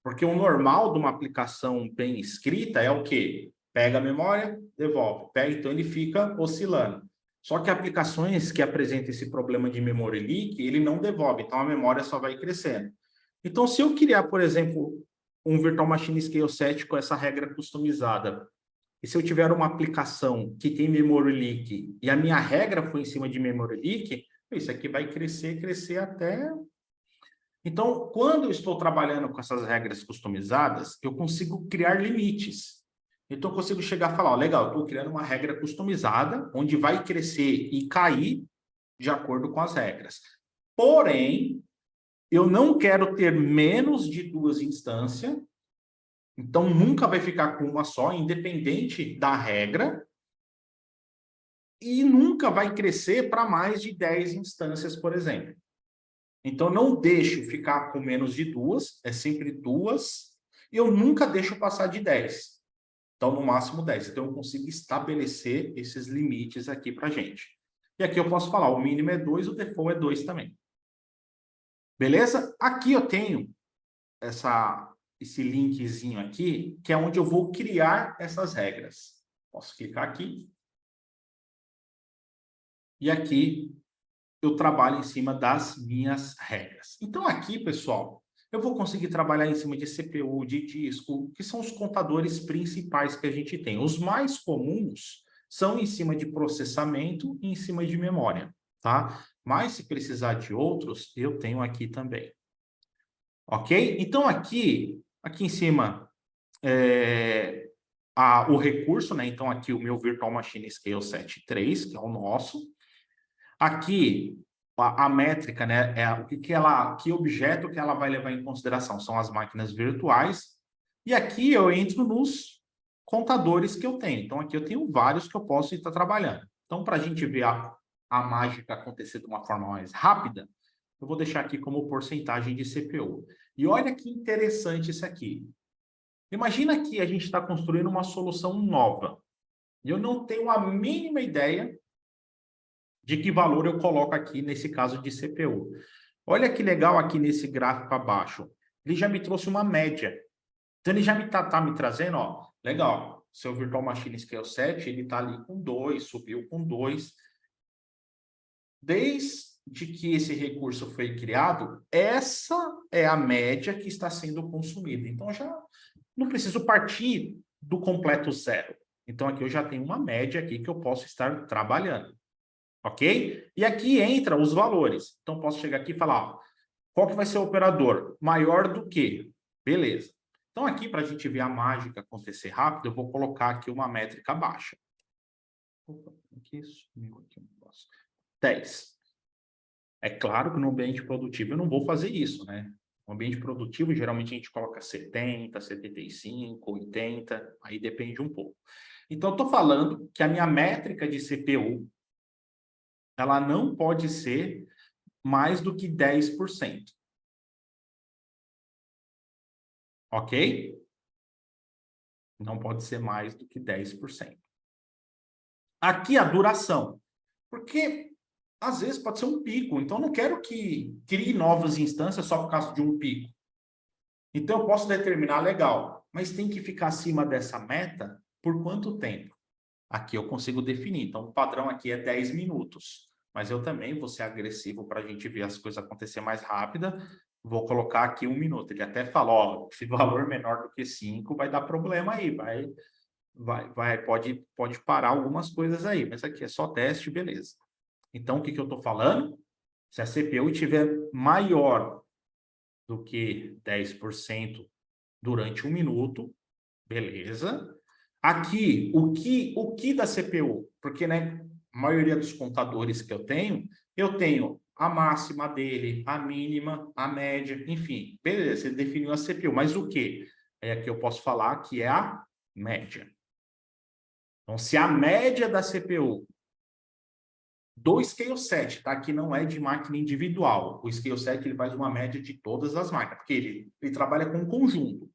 Porque o normal de uma aplicação bem escrita é o quê? Pega a memória, devolve. Pega, então ele fica oscilando. Só que aplicações que apresentam esse problema de memory leak, ele não devolve, então a memória só vai crescendo. Então, se eu criar, por exemplo, um Virtual Machine Scale 7 com essa regra customizada, e se eu tiver uma aplicação que tem memory leak e a minha regra foi em cima de memory leak, isso aqui vai crescer, crescer até... Então, quando eu estou trabalhando com essas regras customizadas, eu consigo criar limites. Então, eu consigo chegar e falar, legal, eu estou criando uma regra customizada, onde vai crescer e cair de acordo com as regras. Porém, eu não quero ter menos de 2 instâncias, então nunca vai ficar com uma só, independente da regra, e nunca vai crescer para mais de 10 instâncias, por exemplo. Então, não deixo ficar com menos de 2, é sempre 2, e eu nunca deixo passar de 10. Então, no máximo 10. Então, eu consigo estabelecer esses limites aqui para a gente. E aqui eu posso falar, o mínimo é 2, o default é 2 também. Beleza? Aqui eu tenho esse linkzinho aqui, que é onde eu vou criar essas regras. Posso clicar aqui. E aqui eu trabalho em cima das minhas regras. Então aqui, pessoal, eu vou conseguir trabalhar em cima de CPU, de disco, que são os contadores principais que a gente tem. Os mais comuns são em cima de processamento e em cima de memória, tá? Mas se precisar de outros, eu tenho aqui também. Ok? Então aqui em cima, o recurso, né? Então aqui o meu Virtual Machine Scale 7.3, que é o nosso. Aqui, a métrica, né, que objeto que ela vai levar em consideração? São as máquinas virtuais. E aqui eu entro nos contadores que eu tenho. Então, aqui eu tenho vários que eu posso estar trabalhando. Então, para a gente ver a mágica acontecer de uma forma mais rápida, eu vou deixar aqui como porcentagem de CPU. E olha que interessante isso aqui. Imagina que a gente está construindo uma solução nova. E eu não tenho a mínima ideia de que valor eu coloco aqui nesse caso de CPU. Olha que legal aqui nesse gráfico abaixo. Ele já me trouxe uma média. Então, ele já tá me trazendo, ó, legal, seu Virtual Machine Scale 7, ele está ali com 2, subiu com 2. Desde que esse recurso foi criado, essa é a média que está sendo consumida. Então, já não preciso partir do completo zero. Então, aqui eu já tenho uma média aqui que eu posso estar trabalhando. Ok? E aqui entra os valores. Então, posso chegar aqui e falar, ó, qual que vai ser o operador? Maior do que? Beleza. Então, aqui, para a gente ver a mágica acontecer rápido, eu vou colocar aqui uma métrica baixa. Opa, aqui sumiu aqui um negócio. 10. É claro que no ambiente produtivo eu não vou fazer isso, né? No ambiente produtivo, geralmente a gente coloca 70, 75, 80, aí depende um pouco. Então, eu estou falando que a minha métrica de CPU ela não pode ser mais do que 10%. Ok? Não pode ser mais do que 10%. Aqui a duração. Porque, às vezes, pode ser um pico. Então, eu não quero que crie novas instâncias só por causa de um pico. Então, eu posso determinar, legal, mas tem que ficar acima dessa meta por quanto tempo? Aqui eu consigo definir. Então, o padrão aqui é 10 minutos. Mas eu também vou ser agressivo para a gente ver as coisas acontecer mais rápida. Vou colocar aqui 1 minuto. Ele até fala, ó, se valor menor do que 5, vai dar problema aí. Pode parar algumas coisas aí. Mas aqui é só teste, beleza. Então, o que eu estou falando? Se a CPU estiver maior do que 10% durante 1 minuto, beleza. Aqui, o que da CPU? Porque, né, a maioria dos contadores que eu tenho a máxima dele, a mínima, a média, enfim. Beleza, você definiu a CPU, mas o que? É aqui eu posso falar que é a média. Então, se a média da CPU do Scale 7, tá? Que não é de máquina individual. O Scale 7 ele faz uma média de todas as máquinas, porque ele trabalha com um conjunto.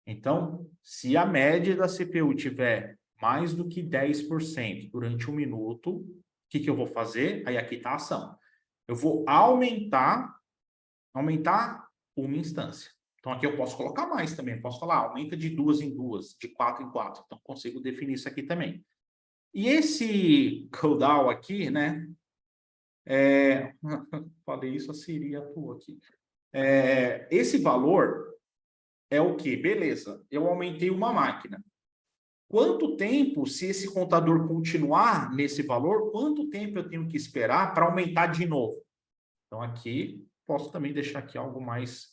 Então, se a média da CPU tiver mais do que 10% durante 1 minuto, o que eu vou fazer? Aí aqui está a ação. Eu vou aumentar uma instância. Então, aqui eu posso colocar mais também. Posso falar, aumenta de 2 em 2, de 4 em 4. Então, consigo definir isso aqui também. E esse cooldown aqui, né? Falei isso, a Siri atuou aqui. Esse valor é o quê? Beleza, eu aumentei uma máquina. Quanto tempo, se esse contador continuar nesse valor, quanto tempo eu tenho que esperar para aumentar de novo? Então, aqui, posso também deixar aqui algo mais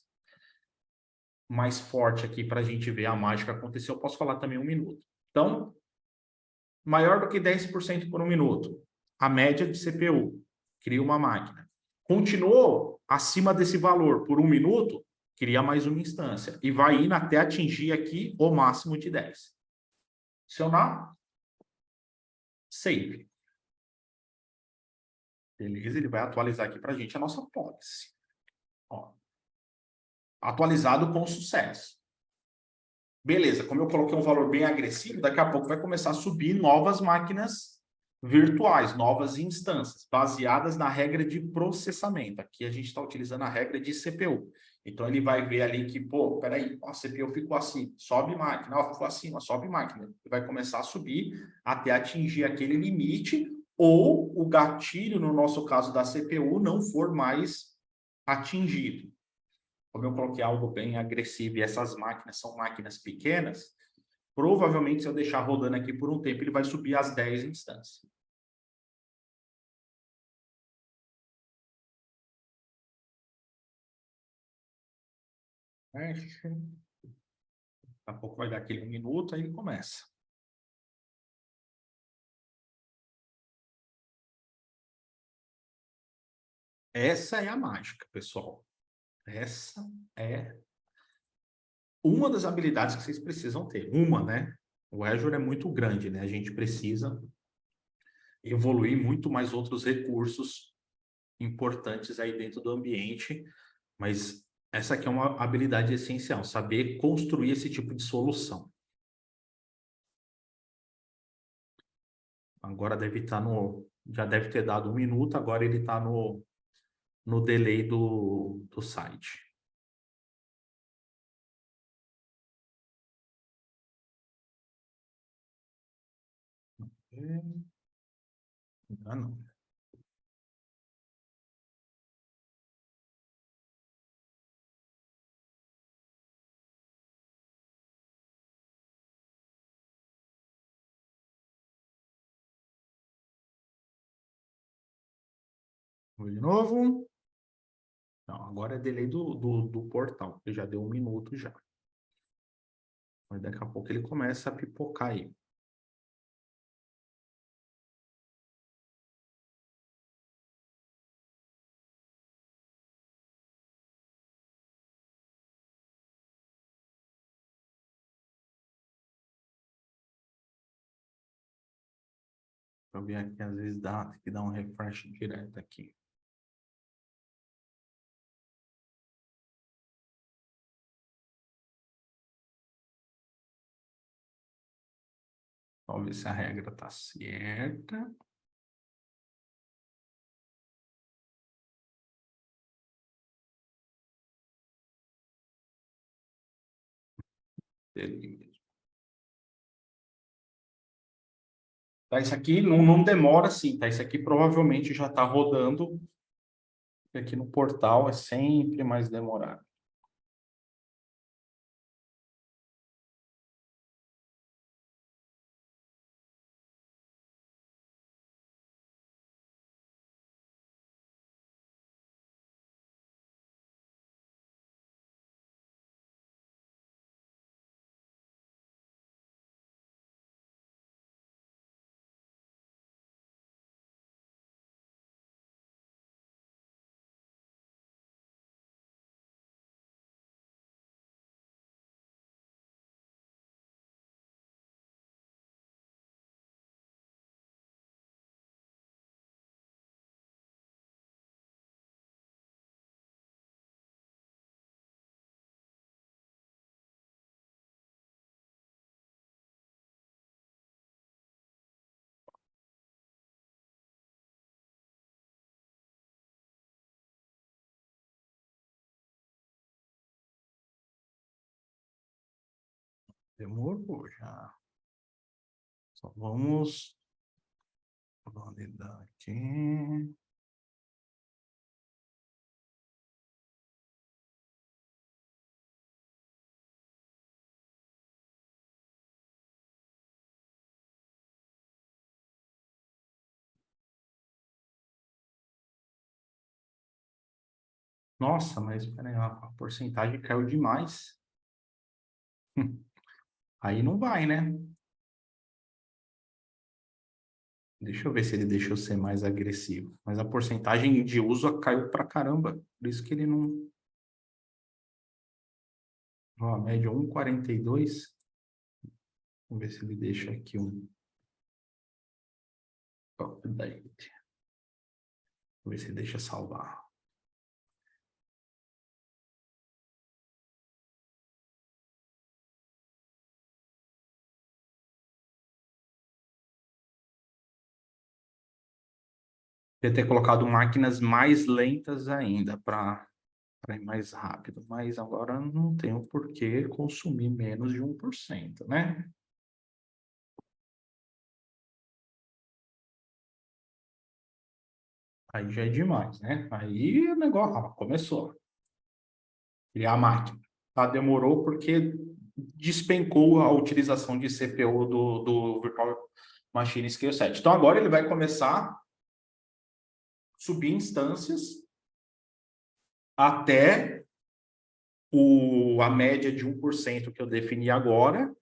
forte aqui para a gente ver a mágica acontecer. Eu posso falar também 1 minuto. Então, maior do que 10% por 1 minuto. A média de CPU. Cria uma máquina. Continuou acima desse valor por 1 minuto, cria mais uma instância. E vai indo até atingir aqui o máximo de 10. Adicionar. Save. Beleza, ele vai atualizar aqui para a gente a nossa policy. Ó, atualizado com sucesso. Beleza, como eu coloquei um valor bem agressivo, daqui a pouco vai começar a subir novas máquinas virtuais, novas instâncias, baseadas na regra de processamento. Aqui a gente está utilizando a regra de CPU. Então, ele vai ver ali que, pô, peraí, a CPU ficou assim, sobe máquina, ó, ficou acima, sobe máquina. Ele vai começar a subir até atingir aquele limite, ou o gatilho, no nosso caso da CPU, não for mais atingido. Como eu coloquei algo bem agressivo e essas máquinas são máquinas pequenas, provavelmente, se eu deixar rodando aqui por um tempo, ele vai subir às 10 instâncias. Fecha. Daqui a pouco vai dar aquele 1 minuto, aí ele começa. Essa é a mágica, pessoal. Essa é uma das habilidades que vocês precisam ter. Uma, né? O Azure é muito grande, né? A gente precisa evoluir muito mais outros recursos importantes aí dentro do ambiente, mas essa aqui é uma habilidade essencial, saber construir esse tipo de solução. Agora deve estar no... Já deve ter dado 1 minuto, agora ele está no delay do site. Ah, não. Vou de novo. Não, agora é delay do portal, porque já deu 1 minuto já. Mas daqui a pouco ele começa a pipocar aí. Eu vi aqui, às vezes tem que dar um refresh direto aqui. Vamos ver se a regra está certa. Tá, isso aqui não demora assim, tá? Isso aqui provavelmente já está rodando. Aqui no portal é sempre mais demorado. Demorou já. Só vamos validar aqui. Nossa, mas peraí, a porcentagem caiu demais. Aí não vai, né? Deixa eu ver se ele deixou ser mais agressivo. Mas a porcentagem de uso caiu pra caramba. Por isso que ele não... Ó, a média 1,42. Vamos ver se ele deixa aqui um update. Vamos ver se ele deixa salvar. Podia ter colocado máquinas mais lentas ainda para ir mais rápido, mas agora não tenho por que consumir menos de 1%, né? Aí já é demais, né? Aí o negócio começou. Criar a máquina. Tá? Demorou porque despencou a utilização de CPU do Virtual Machine Scale 7. Então agora ele vai começar a subir instâncias até a média de 1% que eu defini agora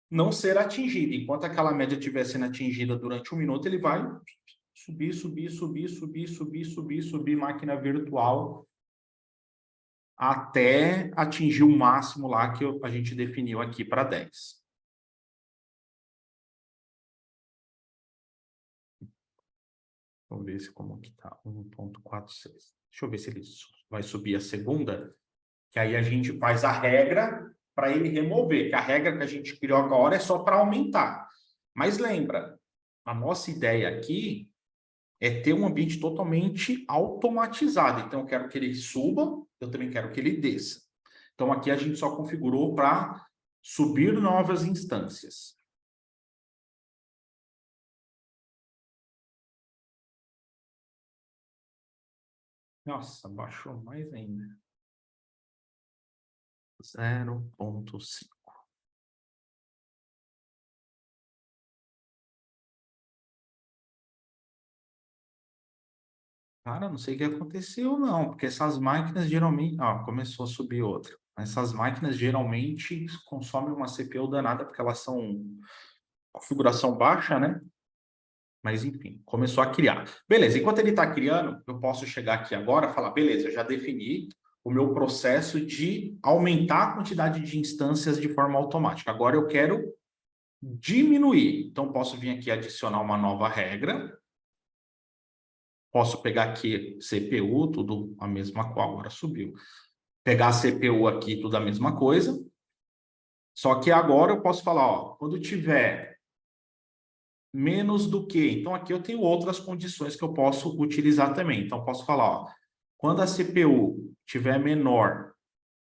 não ser atingida. Enquanto aquela média estiver sendo atingida durante 1 minuto, ele vai subir, subir, subir, subir, subir, subir, subir máquina virtual até atingir o máximo lá que a gente definiu aqui para 10. Vamos ver se como que tá. 1,46. Deixa eu ver se ele vai subir a segunda, que aí a gente faz a regra para ele remover, que a regra que a gente criou agora é só para aumentar. Mas lembra, a nossa ideia aqui é ter um ambiente totalmente automatizado. Então, eu quero que ele suba, eu também quero que ele desça. Então, aqui a gente só configurou para subir novas instâncias. Nossa, baixou mais ainda. 0,5. Cara, não sei o que aconteceu, não, porque essas máquinas geralmente. Ah, começou a subir outra. Essas máquinas geralmente consomem uma CPU danada, porque elas são configuração baixa, né? Mas enfim, começou a criar. Beleza, enquanto ele está criando, eu posso chegar aqui agora e falar: beleza, eu já defini o meu processo de aumentar a quantidade de instâncias de forma automática. Agora eu quero diminuir. Então, posso vir aqui adicionar uma nova regra. Posso pegar aqui CPU, tudo a mesma coisa, agora subiu. Pegar a CPU aqui, tudo a mesma coisa. Só que agora eu posso falar, ó, quando tiver menos do que. Então, aqui eu tenho outras condições que eu posso utilizar também. Então, posso falar, ó, quando a CPU tiver menor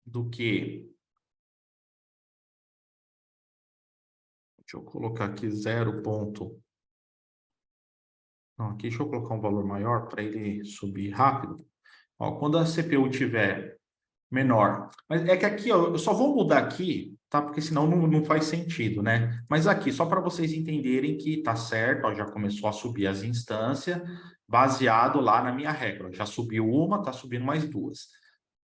do que. Deixa eu colocar aqui 0. Não, aqui deixa eu colocar um valor maior para ele subir rápido. Ó, quando a CPU tiver menor. Mas é que aqui, ó, eu só vou mudar aqui, tá? Porque senão não faz sentido, né? Mas aqui, só para vocês entenderem que tá certo, ó, já começou a subir as instâncias, baseado lá na minha regra. Já subiu uma, tá subindo mais duas.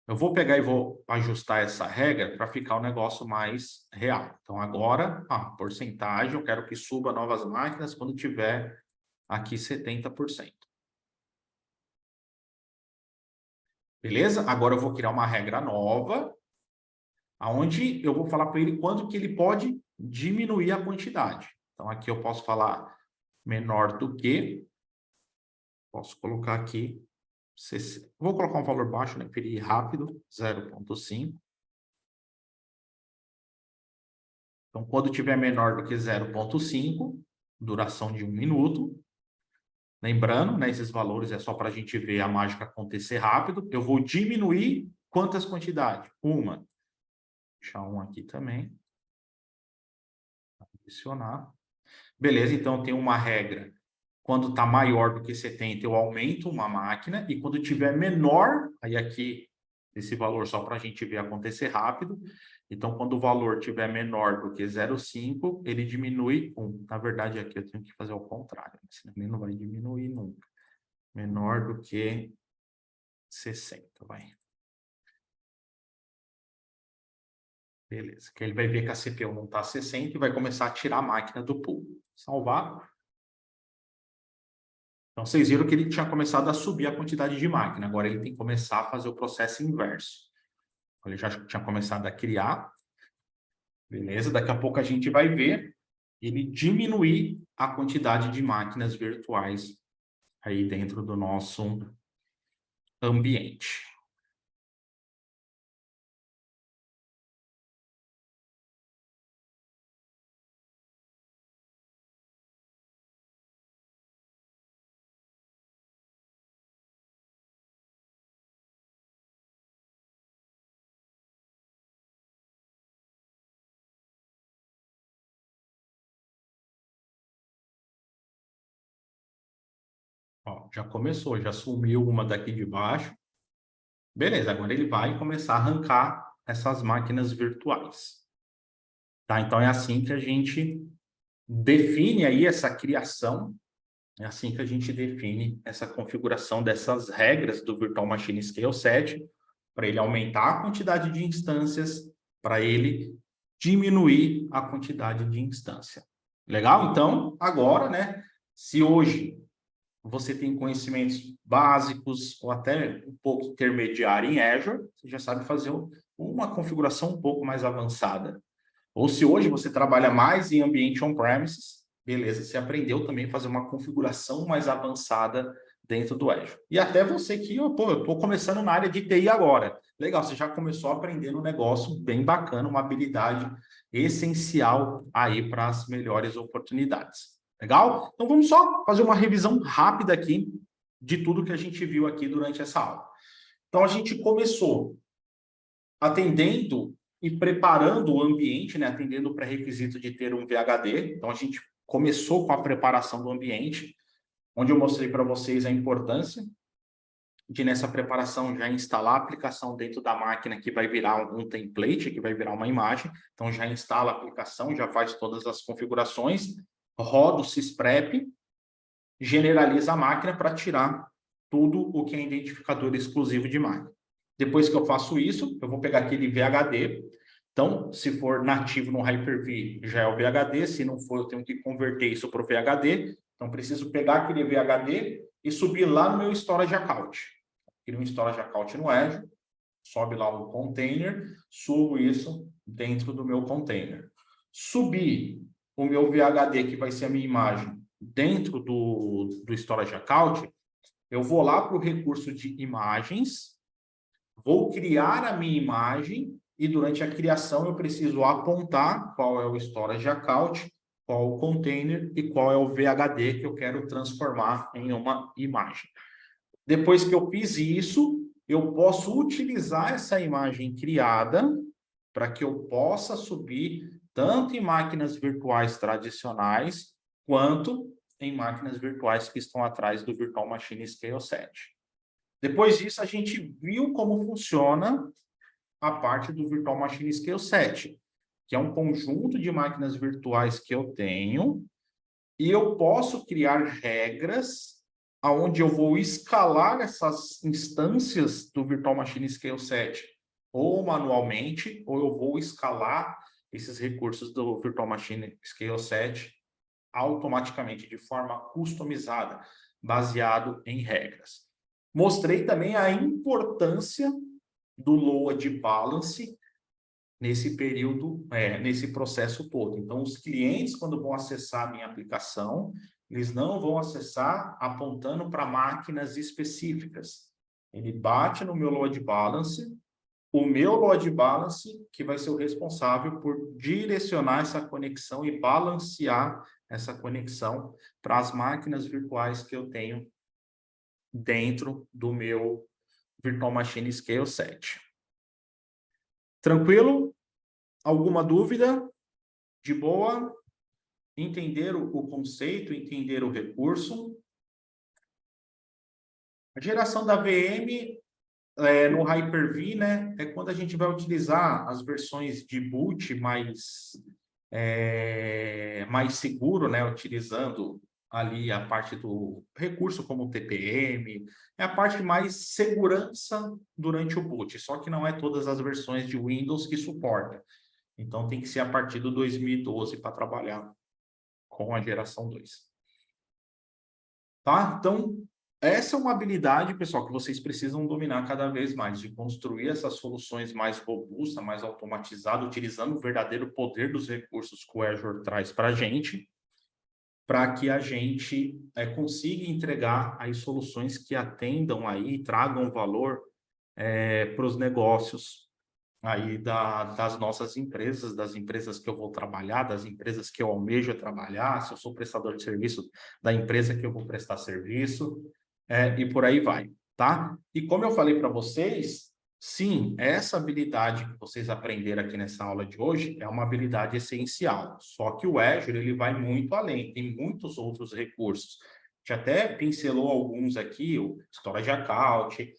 Eu vou pegar e vou ajustar essa regra para ficar o negócio mais real. Então, agora, a porcentagem, eu quero que suba novas máquinas quando tiver aqui 70%. Beleza? Agora eu vou criar uma regra nova, aonde eu vou falar para ele quando que ele pode diminuir a quantidade. Então, aqui eu posso falar menor do que, posso colocar aqui, vou colocar um valor baixo, né, para ele ir rápido, 0,5. Então, quando tiver menor do que 0,5, duração de 1 minuto. Lembrando, né, esses valores é só para a gente ver a mágica acontecer rápido. Eu vou diminuir quantas quantidades? Uma. Vou deixar um aqui também. Adicionar. Beleza, então tem uma regra. Quando está maior do que 70, eu aumento uma máquina. E quando tiver menor, aí aqui, esse valor só para a gente ver acontecer rápido. Então, quando o valor tiver menor do que 0,5, ele diminui 1. Na verdade, aqui eu tenho que fazer ao contrário, senão ele não vai diminuir nunca. Menor do que 60, vai. Beleza, que ele vai ver que a CPU não está 60 e vai começar a tirar a máquina do pool. Salvar. Então, vocês viram que ele tinha começado a subir a quantidade de máquina. Agora ele tem que começar a fazer o processo inverso. Ele já tinha começado a criar. Beleza? Daqui a pouco a gente vai ver ele diminuir a quantidade de máquinas virtuais aí dentro do nosso ambiente. já começou, já sumiu uma daqui de baixo. Beleza, agora ele vai começar a arrancar essas máquinas virtuais. Tá? Então, é assim que a gente define aí essa criação, é assim que a gente define essa configuração dessas regras do Virtual Machine Scale 7, para ele aumentar a quantidade de instâncias, para ele diminuir a quantidade de instância. Legal? Então, agora, né, se hoje você tem conhecimentos básicos ou até um pouco intermediário em Azure, você já sabe fazer uma configuração um pouco mais avançada. Ou se hoje você trabalha mais em ambiente on-premises, beleza, você aprendeu também a fazer uma configuração mais avançada dentro do Azure. E até você que, eu estou começando na área de TI agora. Legal, você já começou a aprender um negócio bem bacana, uma habilidade essencial aí para as melhores oportunidades. Legal? Então vamos só fazer uma revisão rápida aqui de tudo que a gente viu aqui durante essa aula. Então a gente começou atendendo e preparando o ambiente, né, atendendo o pré-requisito de ter um VHD. Então, a gente começou com a preparação do ambiente, onde eu mostrei para vocês a importância de, nessa preparação, já instalar a aplicação dentro da máquina, que vai virar um template, que vai virar uma imagem. Então, já instala a aplicação, já faz todas as configurações, roda o sysprep, generaliza a máquina para tirar tudo o que é identificador exclusivo de máquina. Depois que eu faço isso, eu vou pegar aquele VHD. Então, se for nativo no Hyper-V, já é o VHD. Se não for, eu tenho que converter isso para o VHD. Então, preciso pegar aquele VHD e subir lá no meu Storage Account. Crio um Storage Account no Azure, sobe lá o container, subo isso dentro do meu container. Subir o meu VHD, que vai ser a minha imagem, dentro do Storage Account, eu vou lá para o recurso de imagens, vou criar a minha imagem e durante a criação eu preciso apontar qual é o Storage Account, qual o container e qual é o VHD que eu quero transformar em uma imagem. Depois que eu fiz isso, eu posso utilizar essa imagem criada para que eu possa subir tanto em máquinas virtuais tradicionais quanto em máquinas virtuais que estão atrás do Virtual Machine Scale 7. Depois disso, a gente viu como funciona a parte do Virtual Machine Scale 7, que é um conjunto de máquinas virtuais que eu tenho, e eu posso criar regras onde eu vou escalar essas instâncias do Virtual Machine Scale 7, ou manualmente, ou eu vou escalar esses recursos do Virtual Machine Scale 7 automaticamente, de forma customizada, baseado em regras. Mostrei também a importância do load balance nesse período, nesse processo todo. Então, os clientes, quando vão acessar a minha aplicação, eles não vão acessar apontando para máquinas específicas. Ele bate no meu load balance, o meu load balance que vai ser o responsável por direcionar essa conexão e balancear essa conexão para as máquinas virtuais que eu tenho dentro do meu Virtual Machine Scale 7. Tranquilo? Alguma dúvida? De boa? Entender o conceito, entender o recurso. A geração da VM no Hyper-V, né, é quando a gente vai utilizar as versões de boot mais seguro, né, utilizando ali a parte do recurso como o TPM, é a parte mais segurança durante o boot, só que não é todas as versões de Windows que suporta. Então tem que ser a partir do 2012 para trabalhar com a geração 2. Tá? Então, essa é uma habilidade, pessoal, que vocês precisam dominar cada vez mais, de construir essas soluções mais robustas, mais automatizadas, utilizando o verdadeiro poder dos recursos que o Azure traz para a gente, para que a gente consiga entregar aí soluções que atendam aí, tragam valor para os negócios aí das nossas empresas, das empresas que eu vou trabalhar, das empresas que eu almejo trabalhar, se eu sou prestador de serviço, da empresa que eu vou prestar serviço, e por aí vai, tá? E como eu falei para vocês, sim, essa habilidade que vocês aprenderam aqui nessa aula de hoje é uma habilidade essencial, só que o Azure, ele vai muito além, tem muitos outros recursos gente até pincelou alguns aqui, o Storage Account,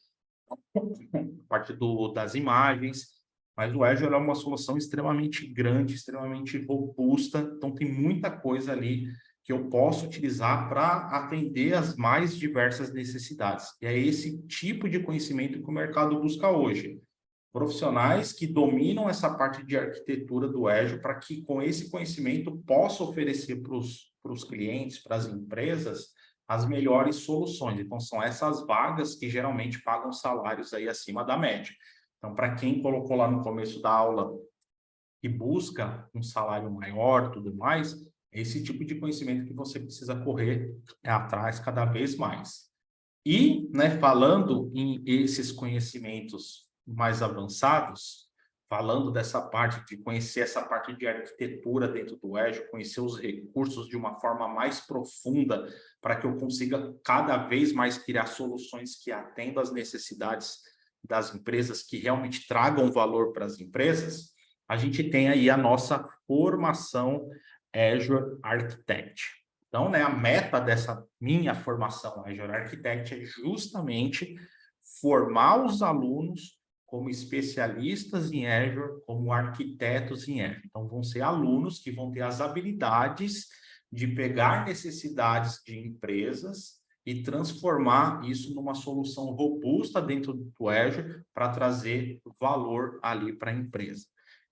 parte das imagens, mas o Azure é uma solução extremamente grande, extremamente robusta, então tem muita coisa ali que eu posso utilizar para atender as mais diversas necessidades. E é esse tipo de conhecimento que o mercado busca hoje. Profissionais que dominam essa parte de arquitetura do Azure para que, com esse conhecimento, possa oferecer para os clientes, para as empresas, as melhores soluções. Então, são essas vagas que geralmente pagam salários aí acima da média. Então, para quem colocou lá no começo da aula e busca um salário maior, tudo mais, é esse tipo de conhecimento que você precisa correr atrás cada vez mais. E, né, falando em esses conhecimentos mais avançados, falando dessa parte de conhecer essa parte de arquitetura dentro do Azure, conhecer os recursos de uma forma mais profunda, para que eu consiga cada vez mais criar soluções que atendam às necessidades das empresas, que realmente tragam valor para as empresas, a gente tem aí a nossa formação Azure Architect. Então, né, a meta dessa minha formação Azure Architect é justamente formar os alunos como especialistas em Azure, como arquitetos em Azure. Então, vão ser alunos que vão ter as habilidades de pegar necessidades de empresas e transformar isso numa solução robusta dentro do Azure para trazer valor ali para a empresa.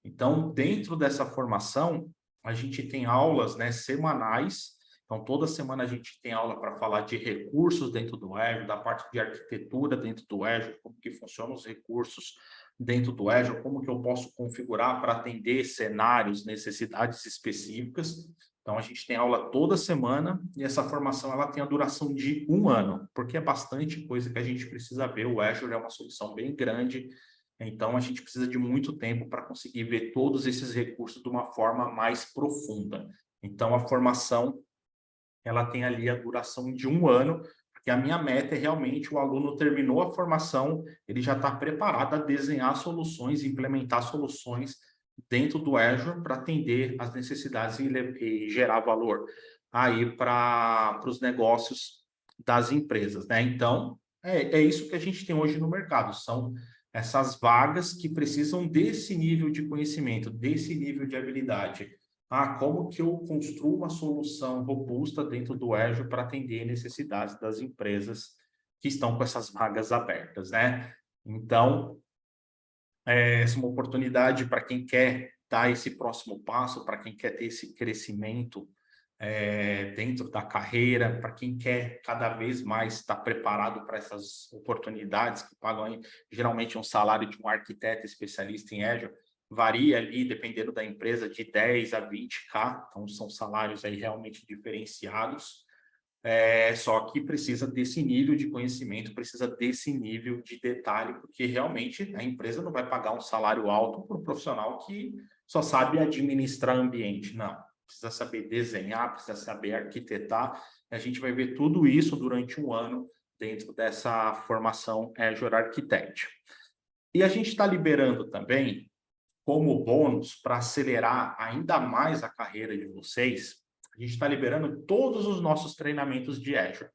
Então, dentro dessa formação, a gente tem aulas, né, semanais. Então, toda semana a gente tem aula para falar de recursos dentro do Azure, da parte de arquitetura dentro do Azure, como que funcionam os recursos dentro do Azure, como que eu posso configurar para atender cenários, necessidades específicas. Então, a gente tem aula toda semana e essa formação ela tem a duração de 1 ano, porque é bastante coisa que a gente precisa ver. O Azure é uma solução bem grande, então a gente precisa de muito tempo para conseguir ver todos esses recursos de uma forma mais profunda. Então, a formação ela tem ali a duração de 1 ano, porque a minha meta é realmente o aluno terminou a formação, ele já está preparado a desenhar soluções, implementar soluções dentro do Azure para atender as necessidades e gerar valor aí para os negócios das empresas, né? Então, é isso que a gente tem hoje no mercado, são essas vagas que precisam desse nível de conhecimento, desse nível de habilidade. Como que eu construo uma solução robusta dentro do Azure para atender necessidades das empresas que estão com essas vagas abertas, né? Então, essa é uma oportunidade para quem quer dar esse próximo passo, para quem quer ter esse crescimento dentro da carreira, para quem quer cada vez mais estar preparado para essas oportunidades que pagam aí, geralmente um salário de um arquiteto especialista em Azure, varia ali, dependendo da empresa, de 10 a 20K, então são salários aí realmente diferenciados, só que precisa desse nível de conhecimento, precisa desse nível de detalhe, porque realmente a empresa não vai pagar um salário alto para um profissional que só sabe administrar ambiente, não. Precisa saber desenhar, precisa saber arquitetar, a gente vai ver tudo isso durante 1 ano dentro dessa formação Azure Architect. E a gente está liberando também, como bônus, para acelerar ainda mais a carreira de vocês, a gente está liberando todos os nossos treinamentos de Azure.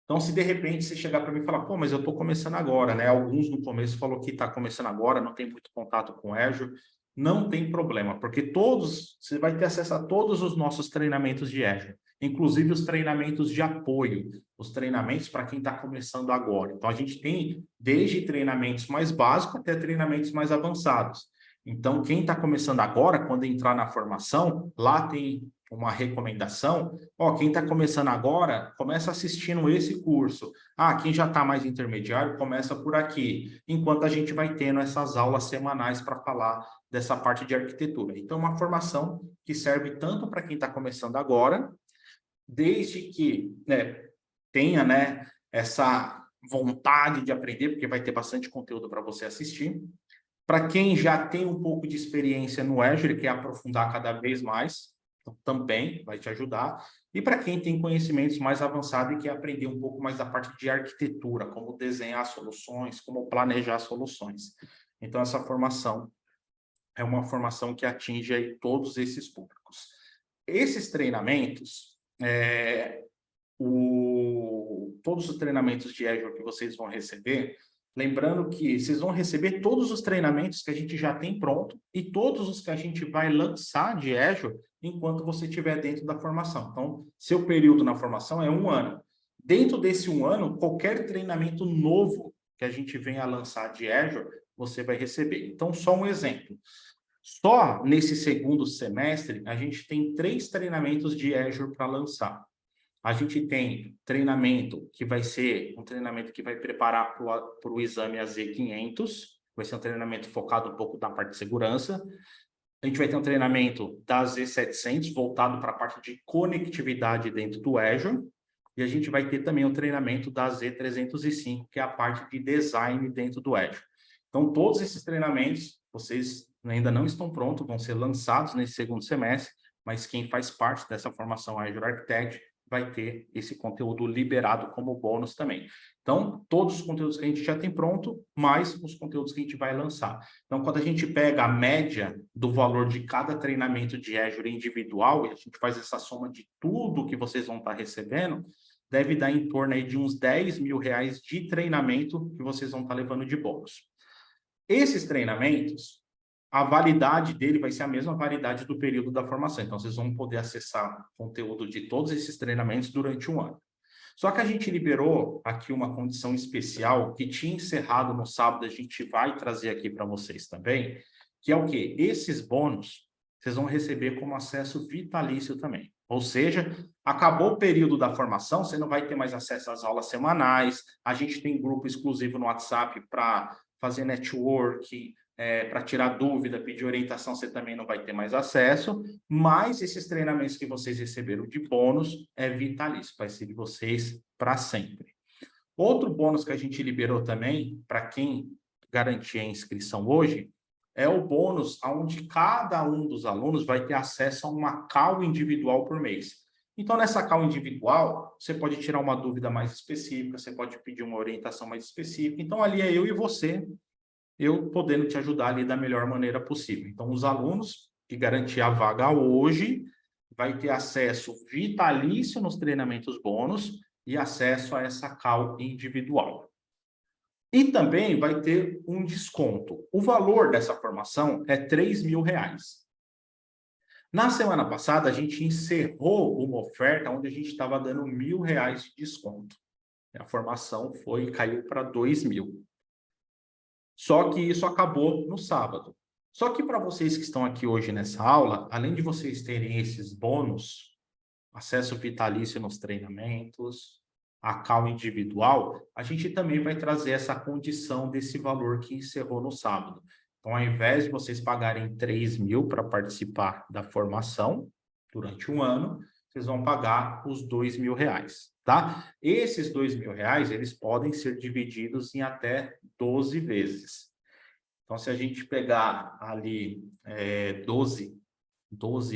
Então, se de repente você chegar para mim e falar, pô, mas eu estou começando agora, né? Alguns no começo falou que está começando agora, não tem muito contato com Azure, não tem problema, porque você vai ter acesso a todos os nossos treinamentos de Azure, inclusive os treinamentos de apoio, os treinamentos para quem está começando agora. Então, a gente tem desde treinamentos mais básicos até treinamentos mais avançados. Então, quem está começando agora, quando entrar na formação, lá tem uma recomendação, quem está começando agora, começa assistindo esse curso. Quem já está mais intermediário, começa por aqui, enquanto a gente vai tendo essas aulas semanais para falar dessa parte de arquitetura. Então, uma formação que serve tanto para quem está começando agora, desde que tenha essa vontade de aprender, porque vai ter bastante conteúdo para você assistir. Para quem já tem um pouco de experiência no Azure, quer aprofundar cada vez mais, então, também vai te ajudar. E para quem tem conhecimentos mais avançados e quer aprender um pouco mais da parte de arquitetura, como desenhar soluções, como planejar soluções. Então, essa formação é uma formação que atinge aí todos esses públicos. Esses treinamentos, todos os treinamentos de Azure que vocês vão receber, lembrando que vocês vão receber todos os treinamentos que a gente já tem pronto e todos os que a gente vai lançar de Azure enquanto você estiver dentro da formação. Então, seu período na formação é 1 ano. Dentro desse 1 ano, qualquer treinamento novo que a gente venha a lançar de Azure, você vai receber. Então, só um exemplo. Só nesse segundo semestre, a gente tem 3 treinamentos de Azure para lançar. A gente tem treinamento que vai ser um treinamento que vai preparar para o exame AZ500, vai ser um treinamento focado um pouco na parte de segurança. A gente vai ter um treinamento da AZ700, voltado para a parte de conectividade dentro do Azure. E a gente vai ter também o treinamento da AZ305, que é a parte de design dentro do Azure. Então, todos esses treinamentos, vocês ainda não estão prontos, vão ser lançados nesse segundo semestre, mas quem faz parte dessa formação Azure Architect vai ter esse conteúdo liberado como bônus também. Então, todos os conteúdos que a gente já tem pronto, mais os conteúdos que a gente vai lançar. Então, quando a gente pega a média do valor de cada treinamento de Azure individual, e a gente faz essa soma de tudo que vocês vão estar recebendo, deve dar em torno aí de uns R$10.000 de treinamento que vocês vão estar levando de bônus. Esses treinamentos, a validade dele vai ser a mesma validade do período da formação. Então, vocês vão poder acessar conteúdo de todos esses treinamentos durante 1 ano. Só que a gente liberou aqui uma condição especial que tinha encerrado no sábado, a gente vai trazer aqui para vocês também, que é o quê? Esses bônus, vocês vão receber como acesso vitalício também. Ou seja, acabou o período da formação, você não vai ter mais acesso às aulas semanais, a gente tem grupo exclusivo no WhatsApp para fazer networking, para tirar dúvida, pedir orientação, você também não vai ter mais acesso, mas esses treinamentos que vocês receberam de bônus é vitalício, vai ser de vocês para sempre. Outro bônus que a gente liberou também, para quem garantir a inscrição hoje, é o bônus onde cada um dos alunos vai ter acesso a uma call individual por mês. Então, nessa call individual, você pode tirar uma dúvida mais específica, você pode pedir uma orientação mais específica. Então, ali é eu e você, eu podendo te ajudar ali da melhor maneira possível. Então, os alunos que garantir a vaga hoje vai ter acesso vitalício nos treinamentos bônus e acesso a essa call individual. E também vai ter um desconto. O valor dessa formação é R$3.000. Na semana passada, a gente encerrou uma oferta onde a gente estava dando R$1.000 de desconto. A formação caiu para R$2.000. Só que isso acabou no sábado. Só que para vocês que estão aqui hoje nessa aula, além de vocês terem esses bônus, acesso vitalício nos treinamentos, a call individual, a gente também vai trazer essa condição desse valor que encerrou no sábado. Então, ao invés de vocês pagarem R$3.000 para participar da formação durante 1 ano, vocês vão pagar os R$2.000, tá? Esses R$2.000, eles podem ser divididos em até 12 vezes. Então, se a gente pegar ali 12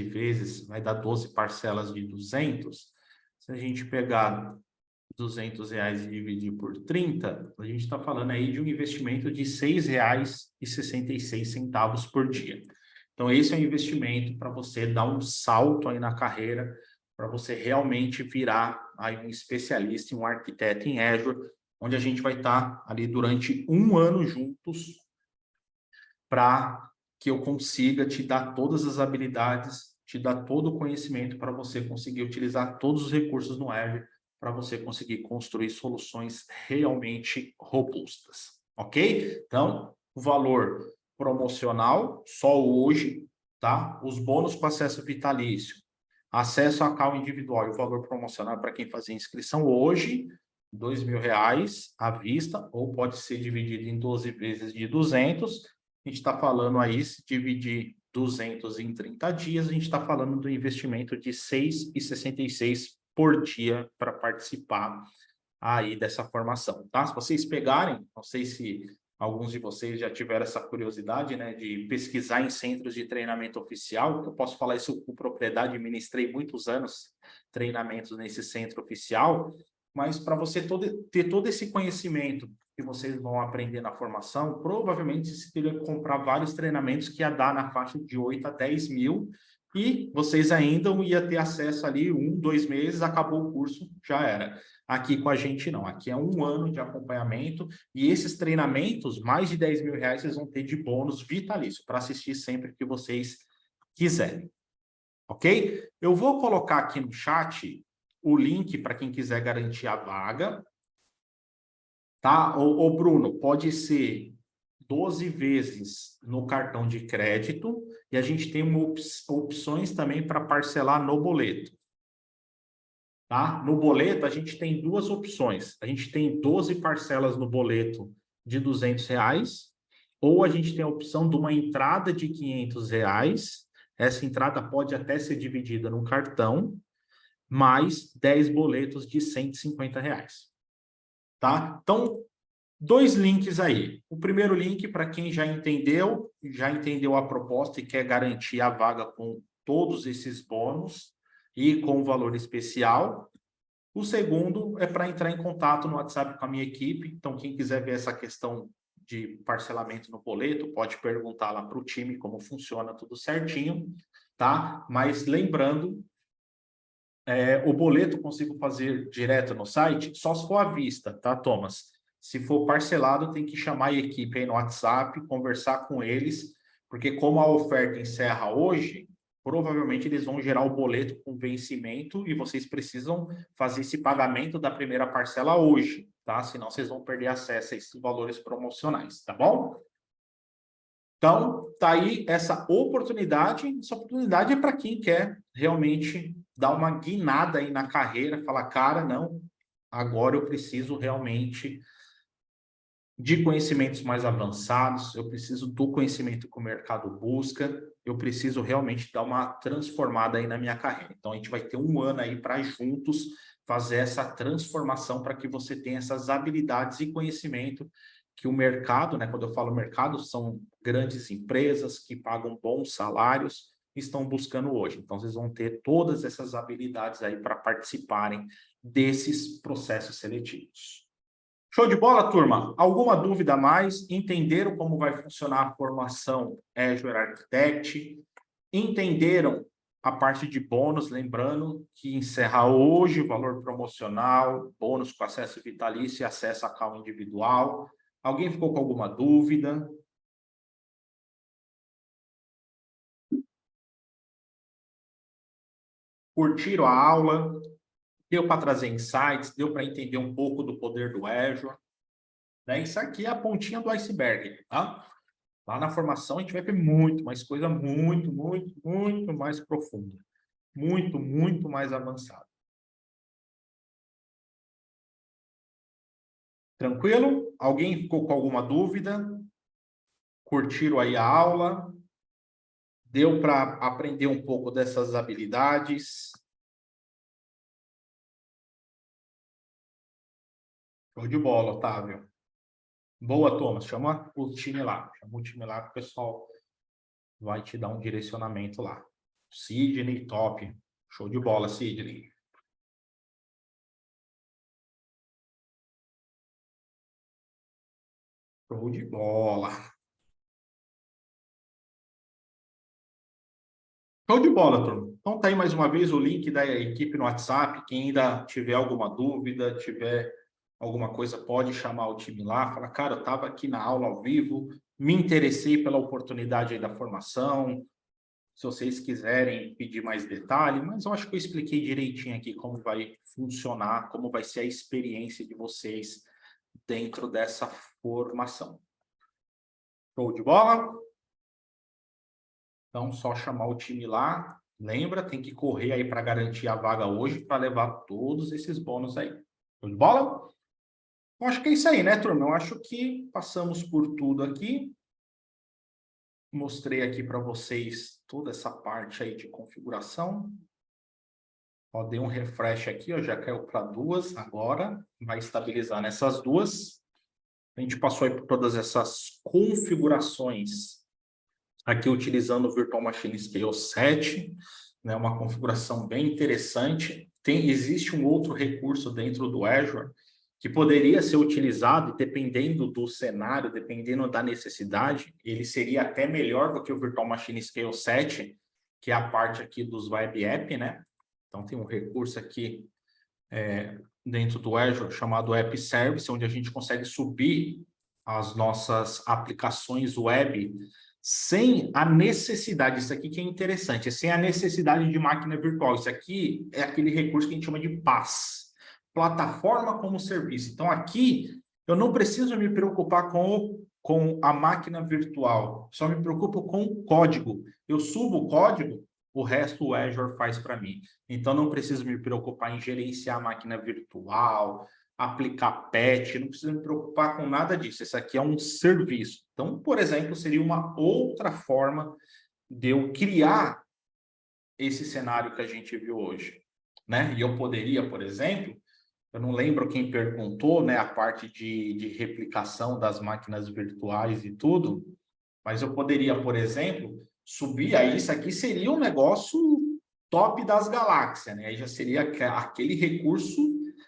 vezes, vai dar 12 parcelas de 200. Se a gente pegar R$200 e dividir por 30, a gente está falando aí de um investimento de R$6,66 por dia. Então, esse é um investimento para você dar um salto aí na carreira, para você realmente virar aí um especialista, um arquiteto em Azure, onde a gente vai estar ali durante 1 ano juntos para que eu consiga te dar todas as habilidades, te dar todo o conhecimento para você conseguir utilizar todos os recursos no Azure, para você conseguir construir soluções realmente robustas, ok? Então, o valor promocional, só hoje, tá? Os bônus com acesso vitalício, acesso a call individual e o valor promocional para quem fazer inscrição hoje, R$2.000 à vista, ou pode ser dividido em 12 vezes de 200. A gente está falando aí, se dividir 200 em 30 dias, a gente está falando do investimento de R$6,66 por dia para participar aí dessa formação, tá? Se vocês pegarem, não sei se alguns de vocês já tiveram essa curiosidade, né, de pesquisar em centros de treinamento oficial, eu posso falar isso com propriedade, ministrei muitos anos treinamentos nesse centro oficial, mas para você ter todo esse conhecimento que vocês vão aprender na formação, provavelmente você teria que comprar vários treinamentos que ia dar na faixa de 8 a 10 mil, e vocês ainda iam ter acesso ali 1, 2 meses, acabou o curso, já era. Aqui com a gente não, aqui é 1 ano de acompanhamento e esses treinamentos, mais de R$ 10.000, vocês vão ter de bônus vitalício para assistir sempre que vocês quiserem, ok? Eu vou colocar aqui no chat o link para quem quiser garantir a vaga, tá? Ô Bruno, pode ser 12 vezes no cartão de crédito e a gente tem opções também para parcelar no boleto. Tá? No boleto, a gente tem 2 opções. A gente tem 12 parcelas no boleto de R$ 200, ou a gente tem a opção de uma entrada de R$ 500. Essa entrada pode até ser dividida no cartão, mais 10 boletos de R$ 150. Tá? Então, 2 links aí. O primeiro link para quem já entendeu a proposta e quer garantir a vaga com todos esses bônus e com valor especial. O segundo é para entrar em contato no WhatsApp com a minha equipe. Então, quem quiser ver essa questão de parcelamento no boleto, pode perguntar lá para o time como funciona tudo certinho, tá? Mas lembrando, o boleto eu consigo fazer direto no site, só se for à vista, tá, Thomas? Se for parcelado, tem que chamar a equipe aí no WhatsApp, conversar com eles, porque como a oferta encerra hoje, provavelmente eles vão gerar o boleto com vencimento e vocês precisam fazer esse pagamento da primeira parcela hoje, tá? Senão vocês vão perder acesso a esses valores promocionais, tá bom? Então, tá aí essa oportunidade. Essa oportunidade é para quem quer realmente dar uma guinada aí na carreira, falar, cara, não, agora eu preciso realmente de conhecimentos mais avançados, eu preciso do conhecimento que o mercado busca, eu preciso realmente dar uma transformada aí na minha carreira. Então, a gente vai ter 1 ano aí para juntos fazer essa transformação para que você tenha essas habilidades e conhecimento que o mercado, né, quando eu falo mercado, são grandes empresas que pagam bons salários, estão buscando hoje. Então, vocês vão ter todas essas habilidades aí para participarem desses processos seletivos. Show de bola, turma? Alguma dúvida a mais? Entenderam como vai funcionar a formação Azure Architect? Entenderam a parte de bônus? Lembrando que encerra hoje o valor promocional, bônus com acesso vitalício e acesso a call individual. Alguém ficou com alguma dúvida? Curtiram a aula? Deu para trazer insights? Deu para entender um pouco do poder do Azure? Né? Isso aqui é a pontinha do iceberg, tá? Lá na formação a gente vai ver muito mais coisa, muito, muito, muito mais profunda. Muito, muito mais avançada. Tranquilo? Alguém ficou com alguma dúvida? Curtiram aí a aula? Deu para aprender um pouco dessas habilidades? Show de bola, Otávio. Boa, Thomas. Chama o time lá. Chama o time lá que o pessoal vai te dar um direcionamento lá. Sidney, top. Show de bola, Sidney. Show de bola. Show de bola, turma. Então tá aí mais uma vez o link da equipe no WhatsApp. Quem ainda tiver alguma dúvida, tiver alguma coisa, pode chamar o time lá. Fala, cara, eu estava aqui na aula ao vivo, me interessei pela oportunidade aí da formação. Se vocês quiserem pedir mais detalhe, mas eu acho que eu expliquei direitinho aqui como vai funcionar, como vai ser a experiência de vocês dentro dessa formação. Show de bola? Então, só chamar o time lá. Lembra, tem que correr aí para garantir a vaga hoje para levar todos esses bônus aí. Show de bola? Eu acho que é isso aí, né, turma? Eu acho que passamos por tudo aqui. Mostrei aqui para vocês toda essa parte aí de configuração. Ó, dei um refresh aqui, ó, já caiu para 2 agora. Vai estabilizar nessas 2. A gente passou aí por todas essas configurações aqui utilizando o Virtual Machine Scale 7, né, uma configuração bem interessante. Existe um outro recurso dentro do Azure que poderia ser utilizado, dependendo do cenário, dependendo da necessidade, ele seria até melhor do que o Virtual Machine Scale 7, que é a parte aqui dos Web App, né? Então, tem um recurso aqui dentro do Azure chamado App Service, onde a gente consegue subir as nossas aplicações web sem a necessidade, isso aqui que é interessante, sem a necessidade de máquina virtual. Isso aqui é aquele recurso que a gente chama de PaaS, plataforma como serviço. Então, aqui eu não preciso me preocupar com a máquina virtual, só me preocupo com o código. Eu subo o código, o resto o Azure faz para mim. Então, não preciso me preocupar em gerenciar a máquina virtual, aplicar patch, não preciso me preocupar com nada disso. Isso aqui é um serviço. Então, por exemplo, seria uma outra forma de eu criar esse cenário que a gente viu hoje, né? E eu poderia, por exemplo, eu não lembro quem perguntou, né, a parte de replicação das máquinas virtuais e tudo, mas eu poderia, por exemplo, subir, aí isso aqui seria um negócio top das galáxias, né? Aí já seria aquele recurso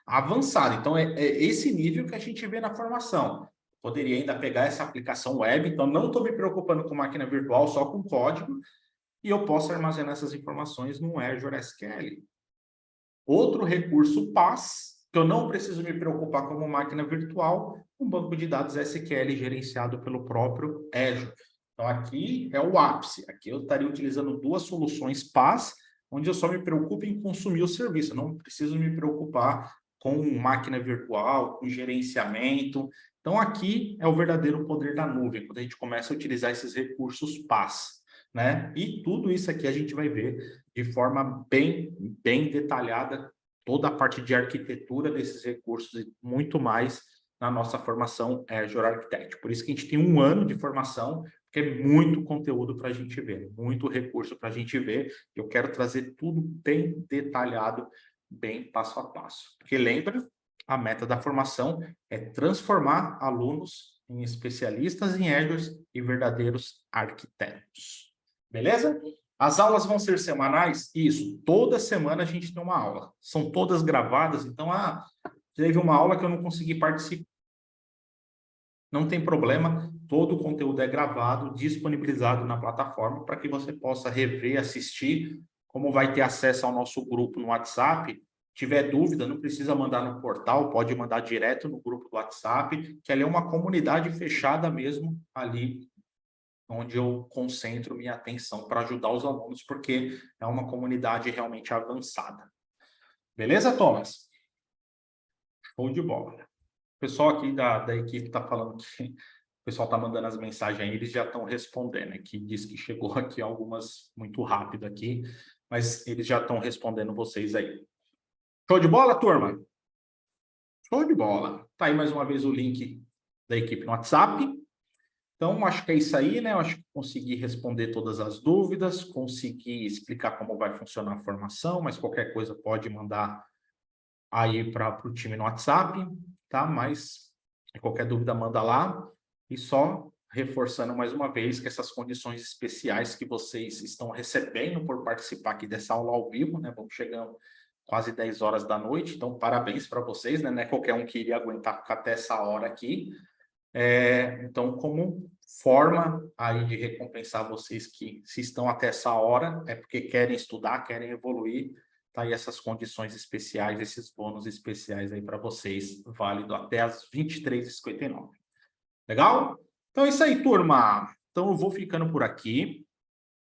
avançado. Então, é esse nível que a gente vê na formação. Poderia ainda pegar essa aplicação web, então não estou me preocupando com máquina virtual, só com código, e eu posso armazenar essas informações no Azure SQL. Outro recurso PaaS, que eu não preciso me preocupar como máquina virtual, um banco de dados SQL gerenciado pelo próprio Azure. Então, aqui é o ápice. Aqui eu estaria utilizando duas soluções PaaS, onde eu só me preocupo em consumir o serviço. Eu não preciso me preocupar com máquina virtual, com gerenciamento. Então, aqui é o verdadeiro poder da nuvem, quando a gente começa a utilizar esses recursos PaaS, né? E tudo isso aqui a gente vai ver de forma bem detalhada, toda a parte de arquitetura desses recursos e muito mais na nossa formação Azure Architect. Por isso que a gente tem 1 ano de formação, porque é muito conteúdo para a gente ver, muito recurso para a gente ver. Eu quero trazer tudo bem detalhado, bem passo a passo. Porque lembra, a meta da formação é transformar alunos em especialistas em Azure e verdadeiros arquitetos. Beleza? As aulas vão ser semanais? Isso. Toda semana a gente tem uma aula. São todas gravadas, então, teve uma aula que eu não consegui participar. Não tem problema, todo o conteúdo é gravado, disponibilizado na plataforma para que você possa rever, assistir. Como vai ter acesso ao nosso grupo no WhatsApp, tiver dúvida, não precisa mandar no portal, pode mandar direto no grupo do WhatsApp, que ali é uma comunidade fechada mesmo, ali onde eu concentro minha atenção para ajudar os alunos, porque é uma comunidade realmente avançada. Beleza, Thomas? Show de bola. O pessoal aqui da equipe está falando que o pessoal está mandando as mensagens aí, eles já estão respondendo, aqui diz que chegou aqui algumas muito rápido aqui, mas eles já estão respondendo vocês aí. Show de bola, turma? Show de bola. Tá aí mais uma vez o link da equipe no WhatsApp. Então, acho que é isso aí, né? Eu acho que consegui responder todas as dúvidas, consegui explicar como vai funcionar a formação, mas qualquer coisa pode mandar aí para o time no WhatsApp, tá? Mas qualquer dúvida manda lá. E só reforçando mais uma vez que essas condições especiais que vocês estão recebendo por participar aqui dessa aula ao vivo, né? Vamos chegando quase 10 horas da noite, então parabéns para vocês, né? Não é qualquer um que iria aguentar ficar até essa hora aqui. Então, como forma aí de recompensar vocês que se estão até essa hora, é porque querem estudar, querem evoluir, tá aí essas condições especiais, esses bônus especiais aí para vocês, válido até as 23h59. Legal? Então é isso aí, turma. Então eu vou ficando por aqui.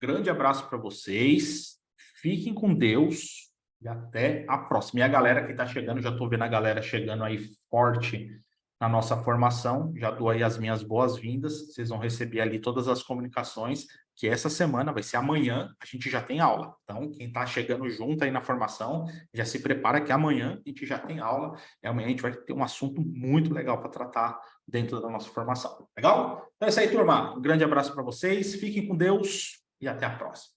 Grande abraço para vocês. Fiquem com Deus e até a próxima. E a galera que está chegando, já estou vendo a galera chegando aí forte na nossa formação, já dou aí as minhas boas-vindas, vocês vão receber ali todas as comunicações, que essa semana, vai ser amanhã, a gente já tem aula. Então, quem está chegando junto aí na formação, já se prepara que amanhã a gente já tem aula, e amanhã a gente vai ter um assunto muito legal para tratar dentro da nossa formação. Legal? Então é isso aí, turma. Um grande abraço para vocês, fiquem com Deus e até a próxima.